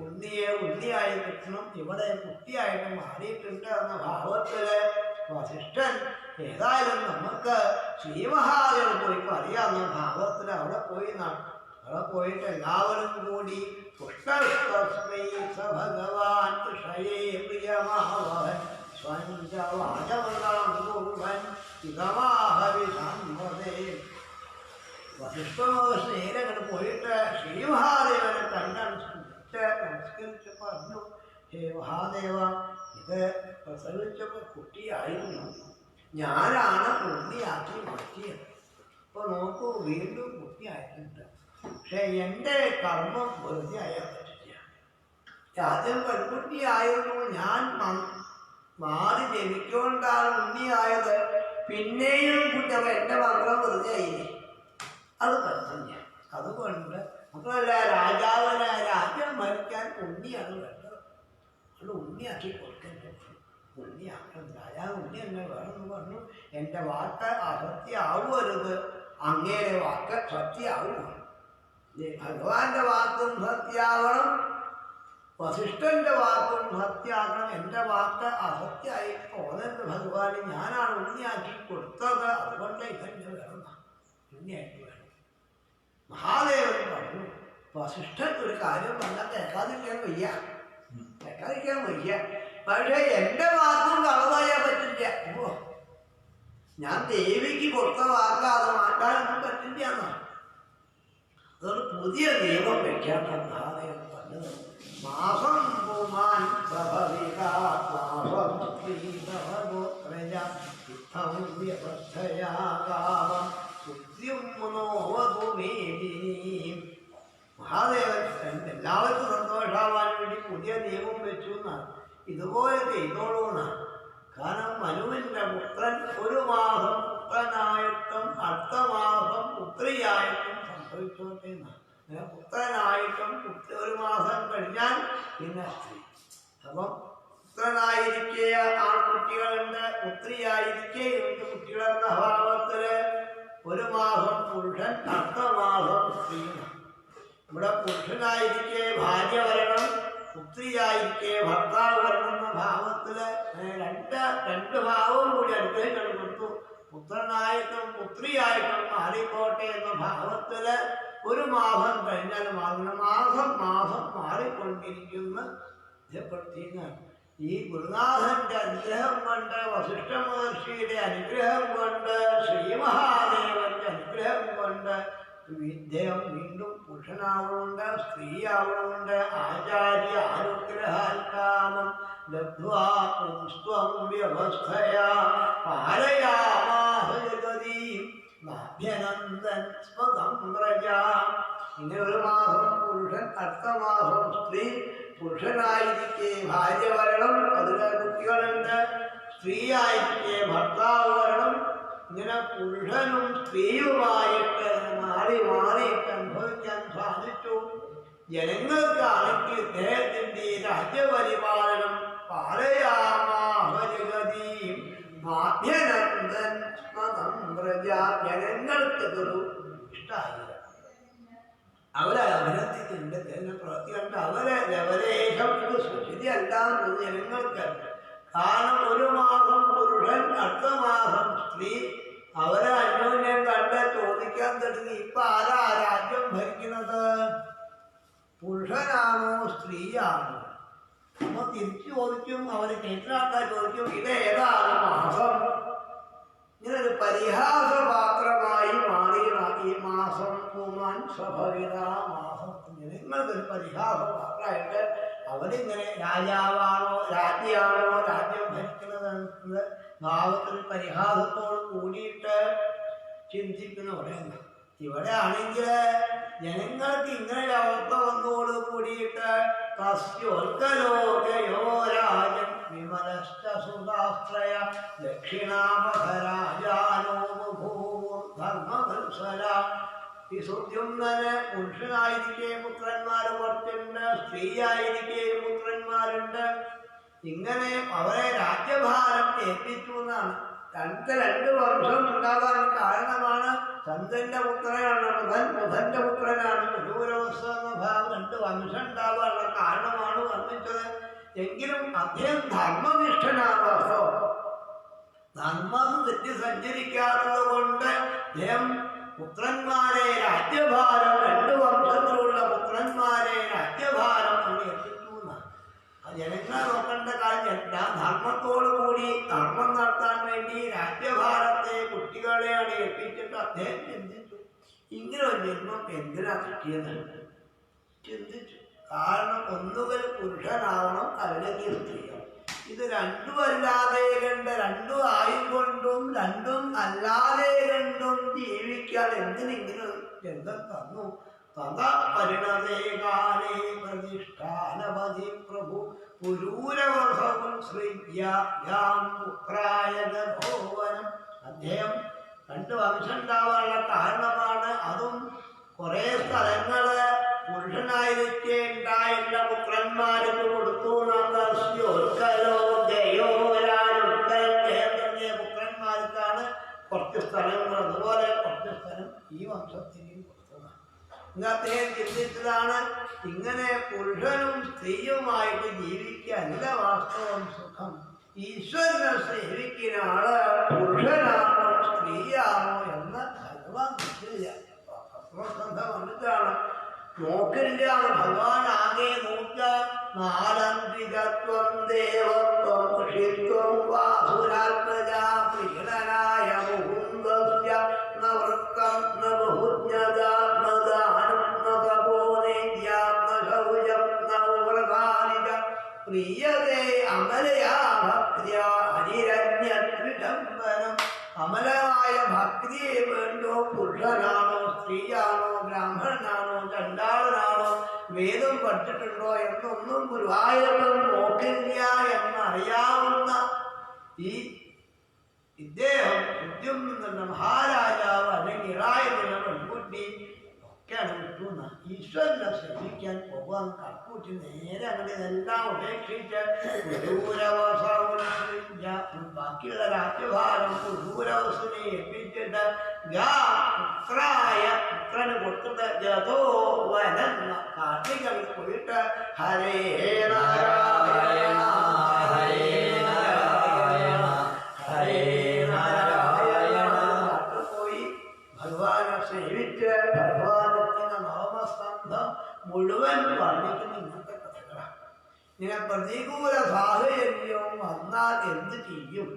ഉണ്ണിയെ ഉണ്ണിയായി കിട്ടണം, ഇവിടെ കുട്ടിയായിട്ട് മാറിയിട്ടുണ്ട് എന്ന ഭാവത്തില് വസിഷ്ഠൻ ഏതായാലും നമുക്ക് ശ്രീമഹാദേവൻ പോയി പറയാമെന്ന ഭാവത്തിൽ അവിടെ പോയിട്ട് എല്ലാവരും കൂടി പുഷ്പസ്മൈ സ ഭഗവാൻ കൃഷയേ പ്രിയമാവൻ സ്വഞ്ചവാചമൃതാം കുർവൻ ഇതമാഹവിസംവദേ. വസിഷ്ഠമഹർഷി നേരെ അങ്ങോട്ട് പോയിട്ട് ശ്രീമഹാദേവനെ നമസ്കരിച്ച് പറഞ്ഞു, ഹേ മഹാദേവ, ഇത് പ്രസവിച്ചപ്പോൾ കുട്ടിയായിരുന്നു, ഞാനാണ് ഉണ്ണിയാക്കി മാറ്റിയത്. ഇപ്പൊ നോക്കൂ, വീണ്ടും കുട്ടിയായിട്ടുണ്ട്. പക്ഷെ എൻ്റെ കർമ്മം വെറുതെ ആയാൽ പറ്റില്ല. ആദ്യം പെൺകുട്ടിയായിരുന്നു, ഞാൻ മാറി ജനിക്കൊണ്ടാണ് ഉണ്ണിയായത്. പിന്നെയും കുട്ടികൾ എൻ്റെ മംഗളം വെറുതെ ആയില്ലേ, അത് പറ്റില്ല. അതുകൊണ്ട് മാത്രമല്ല, രാജാവിനെ രാജ്യം ഭരിക്കാൻ ഉണ്ണിയാണ് വേണ്ടത്. അത് ഉണ്ണിയാക്കി കൊടുക്കേണ്ടത്, ഉണ്ണിയാക്കണം. രാജാവ് ഉണ്ണി തന്നെ വേണമെന്ന് പറഞ്ഞു. എൻ്റെ വാക്ക് അസത്യമാവരുത്, അങ്ങേരെ വാക്ക് സത്യമാവുക. ഭഗവാന്റെ വാക്കും സത്യാവണം, വസിഷ്ഠന്റെ വാക്കും സത്യാക്കണം. എൻ്റെ വാക്ക് അസത്യമായി തോന്നരുത് ഭഗവാൻ, ഞാനാണ് ഉണ്ണിയാക്കി കൊടുത്തത്, അതുകൊണ്ട് ഇതെന്നെ വേണം, ഉണ്ണിയായിട്ട് വേണം. മഹാദേവൻ പറഞ്ഞു, വസിഷ്ഠൻ ഒരു കാര്യം പറഞ്ഞാൽ കേൾക്കാതിരിക്കാൻ വയ്യ. പക്ഷെ എൻ്റെ വാക്കും കളവായാൻ പറ്റില്ല. ഓ, ഞാൻ ദേവിക്ക് കൊടുത്ത വാക്ക് അത് മാറ്റാനൊന്നും പറ്റില്ല എന്നാണ്. അതുകൊണ്ട് പുതിയ നിയമം വെക്കാൻ മഹാദേവൻ പറഞ്ഞത്, മാസം പൂമാൻ മഹാദേവൻ എല്ലാവർക്കും സന്തോഷമാവാൻ വേണ്ടി പുതിയ നിയമം വെച്ചു എന്നാണ്. ഇതുപോലെ ചെയ്തോളൂ എന്നാണ്. കാരണം മനുവിൻ്റെ പുത്രൻ ഒരു മാസം പുത്രനായിട്ടും അടുത്ത മാസം പുത്രിയായിട്ടും സംഭവിച്ചോട്ടെ എന്നാണ്. അങ്ങനെ പുത്രനായിട്ടും ഒരു മാസം കഴിഞ്ഞാൽ പിന്നെ സ്ത്രീ. അപ്പം പുത്രനായിരിക്കെ ആൺകുട്ടികളുണ്ട്, പുത്രിയായിരിക്കെ കുട്ടികളെന്ന ഭാവത്തില് ഒരു മാസം പുരുഷൻ, അടുത്ത മാസം സ്ത്രീയാണ്. ഇവിടെ പുരുഷനായിരിക്കെ ഭാര്യ വരണം, പുത്രിയായിരിക്കെ ഭർത്താവ് വരണം എന്ന ഭാവത്തില് രണ്ട് ഭാവവും കൂടി അടുത്തേക്ക് കൊടുത്തു. പുത്രനായിട്ടും പുത്രിയായിട്ടും മാറിക്കോട്ടെ എന്ന ഭാവത്തില് ഒരു മാസം കഴിഞ്ഞാൽ മാസം മാറിക്കൊണ്ടിരിക്കുന്ന ബോധ്യപ്പെടുത്തിയെന്നാണ്. ഈ ഗുരുനാഥന്റെ അനുഗ്രഹം കൊണ്ട്, വസിഷ്ഠ മഹർഷിയുടെ അനുഗ്രഹം കൊണ്ട്, ശ്രീമഹാദേവന്റെ അനുഗ്രഹം കൊണ്ട് വിദ്യം വീണ്ടും പുരുഷനാവുന്നുണ്ട്, സ്ത്രീയാവുന്നുണ്ട്. ആചാര്യ അനുഗ്രഹാൽക്കാമം ലബ്ധ്വാ പുംസ്ത്വം വ്യവസ്ഥയാ പാലയാമാഹ ജഗതീം നാഭ്യനന്ദൻ സ്വതം പ്രജ. ഇങ്ങനെ ഒരു മാസം പുരുഷൻ, അടുത്ത മാസം സ്ത്രീ. പുരുഷനായിരിക്കെ ഭാര്യ വരണം, അതിലെ കുട്ടികളുണ്ട്. സ്ത്രീയായിരിക്കെ ഭർത്താവ് വരണം. ഇങ്ങനെ പുരുഷനും സ്ത്രീയുമായിട്ട് മാറിയിട്ട് അനുഭവിക്കാൻ സാധിച്ചു. ജനങ്ങൾക്കാണെങ്കിൽ ഇദ്ദേഹത്തിൻ്റെ രാജ്യപരിപാലനം പാലയാമാഹജഗതീം മാഭ്യനന്ദൻ സ്മതം പ്രജ. ജനങ്ങൾക്കിതൊരു ഇഷ്ടമായില്ല. അവരെ അഭിനന്ദിക്കുന്നുണ്ട്, ജന പ്രവൃത്തി കണ്ട് അവരെ ലവലേശം ഇത് ശരിയല്ലാന്ന് ജനങ്ങൾക്ക്. കാരണം ഒരു മാസം പുരുഷൻ, അടുത്ത മാസം സ്ത്രീ, അവരെ അന്യോന്യം കണ്ട് ചോദിക്കാൻ തുടങ്ങി, ഇപ്പൊ ആരാ രാജ്യം ഭരിക്കുന്നത്, പുരുഷനാണോ സ്ത്രീയാണോ? അപ്പൊ തിരിച്ചു ചോദിക്കും, അവര് കേട്ടിലാക്കാൻ ചോദിക്കും, ഇതേതാണ് മാസം? ഇങ്ങനൊരു പരിഹാസപാത്രമായി മാറി ഈ മാസം. പൂമാൻ സ്വഭവിത മാസം ജനങ്ങൾക്കൊരു പരിഹാസപാത്രമായിട്ട് അവരിങ്ങനെ രാജാവാണോ രാജ്ഞിയാണോ രാജ്യം ഭരിക്കുന്നത് ഭാവത്തിൽ പരിഹാസത്തോട് കൂടിയിട്ട് ചിന്തിക്കുന്ന പറയുന്നത്. ഇവിടെ ആണെങ്കിൽ ജനങ്ങൾക്ക് ഇങ്ങനെ അവസ്ഥ വന്നോട് കൂടിയിട്ട് കസ്യോൽക്കലോകയോ രാജൻ വിമലശ്ചസുതാശ്രയ ദക്ഷിണാമധരാജാനോ ബഭൂവു ധർമ്മവത്സല. ഈ സുദ്യുമ്നന് പുരുഷനായിരിക്കെ പുത്രന്മാർ കുറച്ചുണ്ട്, സ്ത്രീയായിരിക്കെ പുത്രന്മാരുണ്ട്. ഇങ്ങനെ അവരെ രാജ്യഭാരം ഏൽപ്പിച്ചു എന്നാണ്. രണ്ട് വംശം ഉണ്ടാകാൻ കാരണമാണ് ചന്ദ്രന്റെ പുത്രനാണ് ബുധൻ, ബുധന്റെ പുത്രനാണ് വിദൂരവസ്ഥ എന്ന ഭാവം. 2 വംശം ഉണ്ടാകാനുള്ള കാരണമാണ് വർണ്ണിച്ചത്. എങ്കിലും അദ്ദേഹം ധർമ്മനിഷ്ഠനാവാസോ ധർമ്മം തെറ്റി സഞ്ചരിക്കാത്തത് കൊണ്ട് അദ്ദേഹം പുത്രന്മാരെ രാജ്യഭാരം 2 വംശത്തിലുള്ള പുത്രന്മാരെ രാജ്യഭാരം അങ്ങ് എത്തിച്ചു എന്നാണ്. ജനങ്ങളെ നോക്കേണ്ട കാര്യം എല്ലാം ധർമ്മത്തോടു കൂടി ധർമ്മം നടത്താൻ വേണ്ടി രാജ്യഭാരത്തെ കുട്ടികളെയാണ് ഏൽപ്പിച്ചിട്ട് അദ്ദേഹം ചിന്തിച്ചു, ഇങ്ങനെ ഒരു ജന്മം എന്തിനാ കിട്ടിയത് ചിന്തിച്ചു. കാരണം ഒന്നുകിൽ പുരുഷനാവണം അല്ലെങ്കിൽ സ്ത്രീയാവണം. ഇത് രണ്ടുമല്ലാതെ കണ്ട്, രണ്ടും ആയിക്കൊണ്ടും രണ്ടും അല്ലാതെ കണ്ടും ജീവിക്കാൻ എന്തിനിങ്ങനെ ജന്മം തന്നു? തഥാ പരിണതേ കാലേ പ്രതിഷ്ഠാനപതി പ്രഭു പുരൂരവസവും സൃജ്യാം പുത്രായകോവനം. അദ്ദേഹം 2 വംശം ഉണ്ടാവാനുള്ള കാരണമാണ്. അതും കുറെ സ്ഥലങ്ങള് പുരുഷനായിരിക്കെ ഉണ്ടായുള്ള പുത്രന്മാർക്ക് കൊടുത്തു. തുടങ്ങിയ പുത്രന്മാർക്കാണ് കുറച്ച് സ്ഥലങ്ങൾ, അതുപോലെ കുറച്ച് സ്ഥലം ഈ വംശത്തിനും കൊടുത്തതാണ്. അദ്ദേഹം ചിന്തിച്ചതാണ്, ഇങ്ങനെ പുരുഷനും സ്ത്രീയുമായിട്ട് ജീവിക്കല്ല വാസ്തവം സുഖം. ഈശ്വരനെ സേവിക്കുന്ന ആള് പുരുഷനാണോ സ്ത്രീയാണോ എന്ന് ഭഗവാൻ വന്നിട്ടാണ് നോക്കില്ല. ഭഗവാൻ ആകെ നോക്ക 4 ദേവത്വം ഋഷിത്വം വാസുരാത്മജ പ്രീണനായ മുകുന്ദസ്യ ന വൃക്കം ന ബഹുജ്ഞത ന ദാനം ന തപോനേജ്യം ന ശൗചം ന വ്രതാനി ച പ്രിയതേ അമലയാ ഭക്തിയാ ഹരിരണ്യത്രിഡംബരം. അമലമായ ഭക്തിയെ വേണ്ടോ പുരുഷനാണോ സ്ത്രീയാണോ ബ്രാഹ്മണനാണോ ചണ്ടാളനാണോ വേദം പഠിച്ചിട്ടുണ്ടോ എന്നൊന്നും ഗുരുവായൂരപ്പൻ നോക്കില്ല എന്നറിയാവുന്ന ഈ ഇദ്ദേഹം ഉദ്യം നിന്നുള്ള മഹാരാജാവ് അല്ലെങ്കിൽ ഇളായ നില പെൺകുട്ടി ഒക്കെയാണ് വിട്ടുന്ന ഈശ്വരനെ ശ്രദ്ധിക്കാൻ പോകാൻ കൽക്കൂട്ടി നേരെ അങ്ങനെ ഇതെല്ലാം ഉപേക്ഷിച്ച് ബാക്കിയുള്ള രാജ്യഭാരം പുരൂരവസിനെ ഏൽപ്പിച്ചിട്ട് പുത്രന് കൊടുത്തിട്ട് ജതോ വനെന്ന കാട്ടികളിൽ പോയിട്ട് ഹരേ നാരായണ ഹരേ നാരായണ ഹരേ നാരായണ പോയി ഭഗവാനെ സേവിച്ച് ഭഗവാനെത്തുന്ന നവമസ്കന്ധം മുഴുവൻ വർണ്ണിക്കുന്ന ഇന്നത്തെ കഥകളാണ്. ഇങ്ങനെ പ്രതികൂല സാഹചര്യവും വന്നാൽ എന്ത് ചെയ്യും?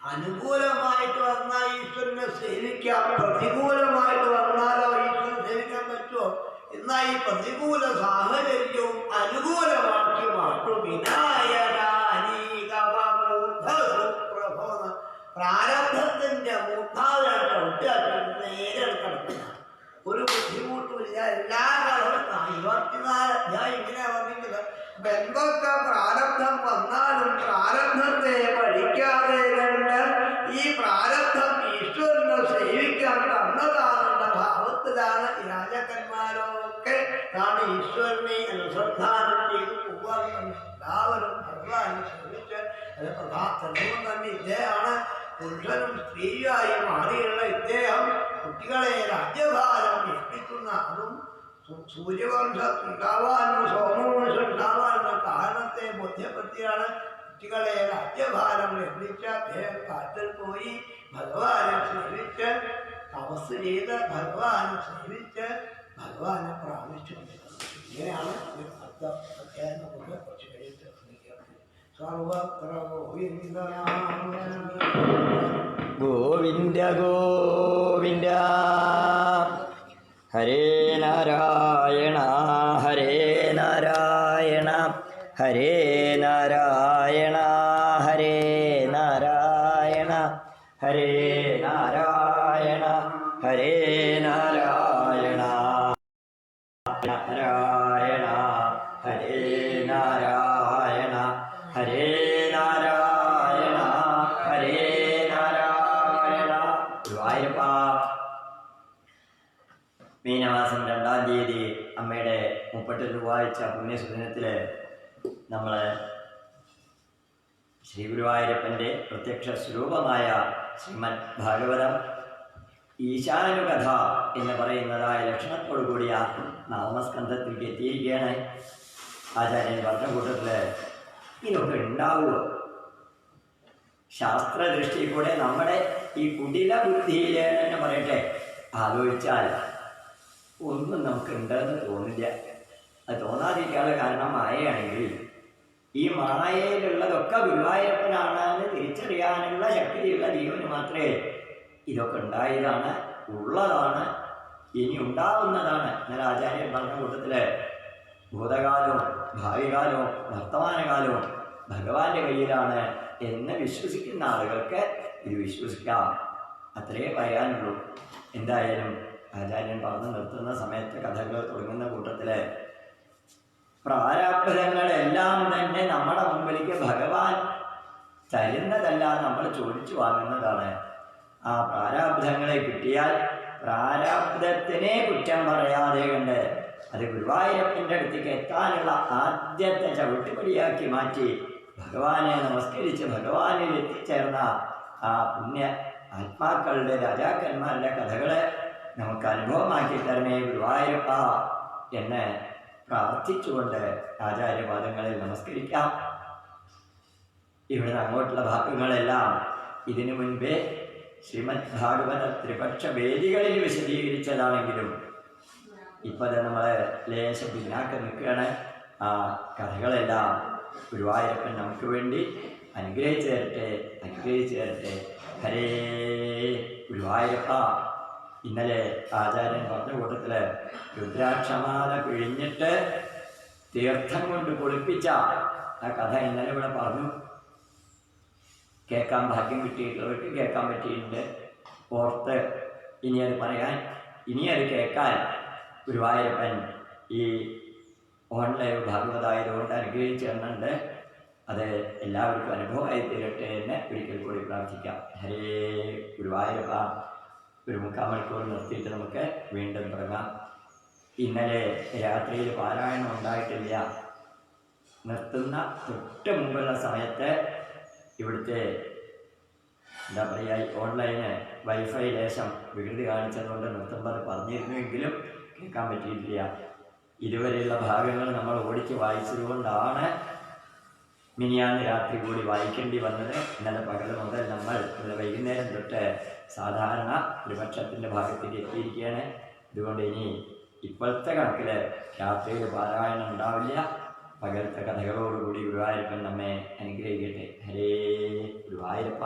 അനുകൂലമായിട്ട് വന്നാൽ ഈശ്വരനെ സേവിക്കാം, പ്രതികൂലമായിട്ട് വന്നാലോ ഈശ്വരനെ സേവിക്കാൻ പറ്റുമോ? എന്നാൽ ഈ പ്രതികൂല സാഹചര്യവും അനുകൂലമാക്കി മാറ്റും. പ്രാരബ്ധത്തിന്റെ മൂർധാവിനായിട്ട് ഒറ്റാക്കി നേരെ കിടക്കുന്ന ഒരു ബുദ്ധിമുട്ടുമില്ല. എല്ലാ കാലവും 24 അധ്യായം ഇങ്ങനെയാ പറഞ്ഞിട്ടുള്ളത്. അപ്പൊ എന്തൊക്കെ പ്രാരബ്ധം വന്നാലും പ്രാരബ്ധത്തെ പഠിക്കാതെ കണ്ട് ഈ പ്രാരബ്ധം ഈശ്വരനെ സേവിക്കാൻ തന്നതാണെന്ന ഭാവത്തിലാണ് ഈ രാജാക്കന്മാരൊക്കെ ആണ് ഈശ്വരനെ അനുസന്ധാനം ചെയ്ത് പോകാൻ തന്നെ. എല്ലാവരും ഭഗവാനെ സേവിച്ച് അത് പ്രധാനം തന്നെ ഇദ്ദേഹമാണ്. പുരുഷനും സ്ത്രീയായി മാറിയുള്ള ഇദ്ദേഹം കുട്ടികളെ രാജ്യഭാരം ഏൽപ്പിക്കുന്ന, അതും സൂര്യവംശം ഉണ്ടാവാനും സോമവംശം ഉണ്ടാവാനുള്ള കാരണത്തെ ബോധ്യപ്പെടുത്തിയാണ് കുട്ടികളെ രാജ്യഭാരം ഏൽപ്പിച്ച അദ്ദേഹം കാട്ടിൽ പോയി ഭഗവാനെ സേവിച്ച് തപസ് ചെയ്ത് ഭഗവാനെ സേവിച്ച് ഭഗവാനെ പ്രാപിച്ചു. ഇങ്ങനെയാണ് അധ്യായം നമുക്ക് കുറച്ച് കഴിയിട്ട് സർവത്ര ഗോവിന്ദ ഗോവിന്ദ ഹരേ നാരായണ ഹരേ നാരായണ ഹരേ നാരായണ ഹരേ നാരായണ ഹരേ നാരായണ ഹരേ നാരായണ നാരായണ ഹരേ നാരായണ ഹരേ നാരായണ ഹരേ നാരായണ. ഗുരുവായൂരപ്പ മീനമാസം 2-ാം തീയതി അമ്മയുടെ 30 ചൊവ്വാഴ്ച പുണ്യസുദിനത്തിൽ നമ്മൾ ശ്രീ ഗുരുവായൂരപ്പൻ്റെ പ്രത്യക്ഷ സ്വരൂപമായ ശ്രീമദ് ഭാഗവതം ഈശാനുകഥ എന്ന് പറയുന്നതായ ലക്ഷണത്തോടു കൂടിയ നാമസ്കന്ധത്തിലേക്ക് എത്തിയിരിക്കുകയാണ്. ആചാര്യൻ പറഞ്ഞ കൂട്ടത്തിൽ ഇതൊക്കെ ഉണ്ടാവുമോ? ശാസ്ത്രദൃഷ്ടി കൂടെ നമ്മുടെ ഈ കുടില ബുദ്ധിയിൽ എന്ന് പറയട്ടെ ആലോചിച്ചാൽ ഒന്നും നമുക്ക് ഉണ്ടെന്ന് തോന്നില്ല. അത് തോന്നാതിരിക്കാനുള്ള കാരണം മായയാണെങ്കിൽ ഈ മായയിലുള്ളതൊക്കെ ഗുരുവായൂരപ്പനാണെന്ന് തിരിച്ചറിയാനുള്ള ശക്തിയുള്ള ജീവന് മാത്രമേ ഇതൊക്കെ ഉണ്ടായതാണ്, ഉള്ളതാണ്, ഇനി ഉണ്ടാവുന്നതാണ്. എന്നാൽ ആചാര്യൻ പറഞ്ഞ കൂട്ടത്തിൽ ഭൂതകാലവും ഭാവികാലവും വർത്തമാനകാലവും ഭഗവാന്റെ കയ്യിലാണ് എന്ന് വിശ്വസിക്കുന്ന ആളുകൾക്ക് ഇത് വിശ്വസിക്കാം. അത്രേ പറയാനുള്ളൂ. എന്തായാലും ആചാര്യൻ പറഞ്ഞു നിർത്തുന്ന സമയത്ത് കഥകൾ തുടങ്ങുന്ന കൂട്ടത്തിൽ പ്രാരാബ്ധങ്ങളെല്ലാം തന്നെ നമ്മുടെ മുമ്പിലേക്ക് ഭഗവാൻ തരുന്നതല്ല, നമ്മൾ ചോദിച്ചു വാങ്ങുന്നതാണ്. ആ പ്രാരാബ്ധങ്ങളെ കിട്ടിയാൽ പ്രാരാബ്ധത്തിനെ കുറ്റം പറയാതെ കണ്ട് അത് ഗുരുവായൂരപ്പൻ്റെ അടുത്തേക്ക് എത്താനുള്ള ആദ്യത്തെ ചവിട്ടുപടിയാക്കി മാറ്റി ഭഗവാനെ നമസ്കരിച്ച് ഭഗവാനിൽ എത്തിച്ചേർന്ന ആ പുണ്യ ആത്മാക്കളുടെ രാജാക്കന്മാരുടെ കഥകളെ നമുക്ക് അനുഭവമാക്കി തരണേ ഗുരുവായൂരപ്പ എന്ന് പ്രാർത്ഥിച്ചുകൊണ്ട് ആചാര്യപാദങ്ങളിൽ നമസ്കരിക്കാം. ഇവിടുന്ന് അങ്ങോട്ടുള്ള ഭാഗങ്ങളെല്ലാം ഇതിനു മുൻപേ ശ്രീമദ് ഭാഗവത ത്രിപക്ഷ വേദികളിൽ വിശദീകരിച്ചതാണെങ്കിലും ഇപ്പം നമ്മൾ ലേശം പിന്നാക്കം നിൽക്കുകയാണ്. ആ കഥകളെല്ലാം ഗുരുവായൂരപ്പൻ നമുക്ക് വേണ്ടി അനുഗ്രഹിച്ചു തരട്ടെ. ഹരേ ഗുരുവായൂരപ്പ. ഇന്നലെ ആചാര്യൻ പറഞ്ഞ കൂട്ടത്തിൽ രുദ്രാക്ഷമാല പിഴിഞ്ഞിട്ട് തീർത്ഥം കൊണ്ട് കുളിപ്പിച്ച ആ കഥ ഇന്നലെ ഇവിടെ പറഞ്ഞു. കേൾക്കാൻ ഭാഗ്യം കിട്ടിയിട്ടുള്ളവർക്ക് കേൾക്കാൻ പറ്റിയിട്ടുണ്ട്. ഓർത്ത് ഇനി അത് കേൾക്കാൻ ഗുരുവായൂരപ്പൻ ഈ ഓൺലൈൻ ഭാഗവതായതുകൊണ്ട് അനുഗ്രഹിച്ചു തന്നുണ്ട്. അത് എല്ലാവർക്കും അനുഭവമായി തീരട്ടെ എന്ന് ഒരിക്കൽ കൂടി പ്രാർത്ഥിക്കാം. ഹരേ ഗുരുവായൂരപ്പ. ഒരു 3/4 മണിക്കൂർ നിർത്തിയിട്ട് നമുക്ക് വീണ്ടും തുടങ്ങാം. ഇന്നലെ രാത്രിയിൽ പാരായണം ഉണ്ടായിട്ടില്ല. നിർത്തുന്ന തൊട്ട് മുമ്പുള്ള സമയത്ത് ഇവിടുത്തെ എന്താ പറയുക ഓൺലൈന് വൈഫൈ ലേശം വികൃതി കാണിച്ചതുകൊണ്ട് നിർത്തുമ്പോൾ അത് പറഞ്ഞിരുന്നുവെങ്കിലും കേൾക്കാൻ പറ്റിയിട്ടില്ല. ഇതുവരെയുള്ള ഭാഗങ്ങൾ നമ്മൾ ഓടിച്ച് വായിച്ചതുകൊണ്ടാണ് മിനിയാന്ന് രാത്രി കൂടി വായിക്കേണ്ടി വന്നത്. ഇന്നലെ പകൽ മുതൽ നമ്മൾ ഇന്നലെ വൈകുന്നേരം തൊട്ട് സാധാരണ ത്രിപക്ഷത്തിൻ്റെ ഭാഗത്തേക്ക് എത്തിയിരിക്കുകയാണ്. അതുകൊണ്ട് ഇനി ഇപ്പോഴത്തെ കണക്കിൽ രാത്രിയിൽ പാരായണം ഉണ്ടാവില്ല. പകലത്തെ കഥകളോടുകൂടി ഗുരുവായൂരപ്പൻ നമ്മെ അനുഗ്രഹിക്കട്ടെ. ഹരേ ഗുരുവായൂരപ്പ.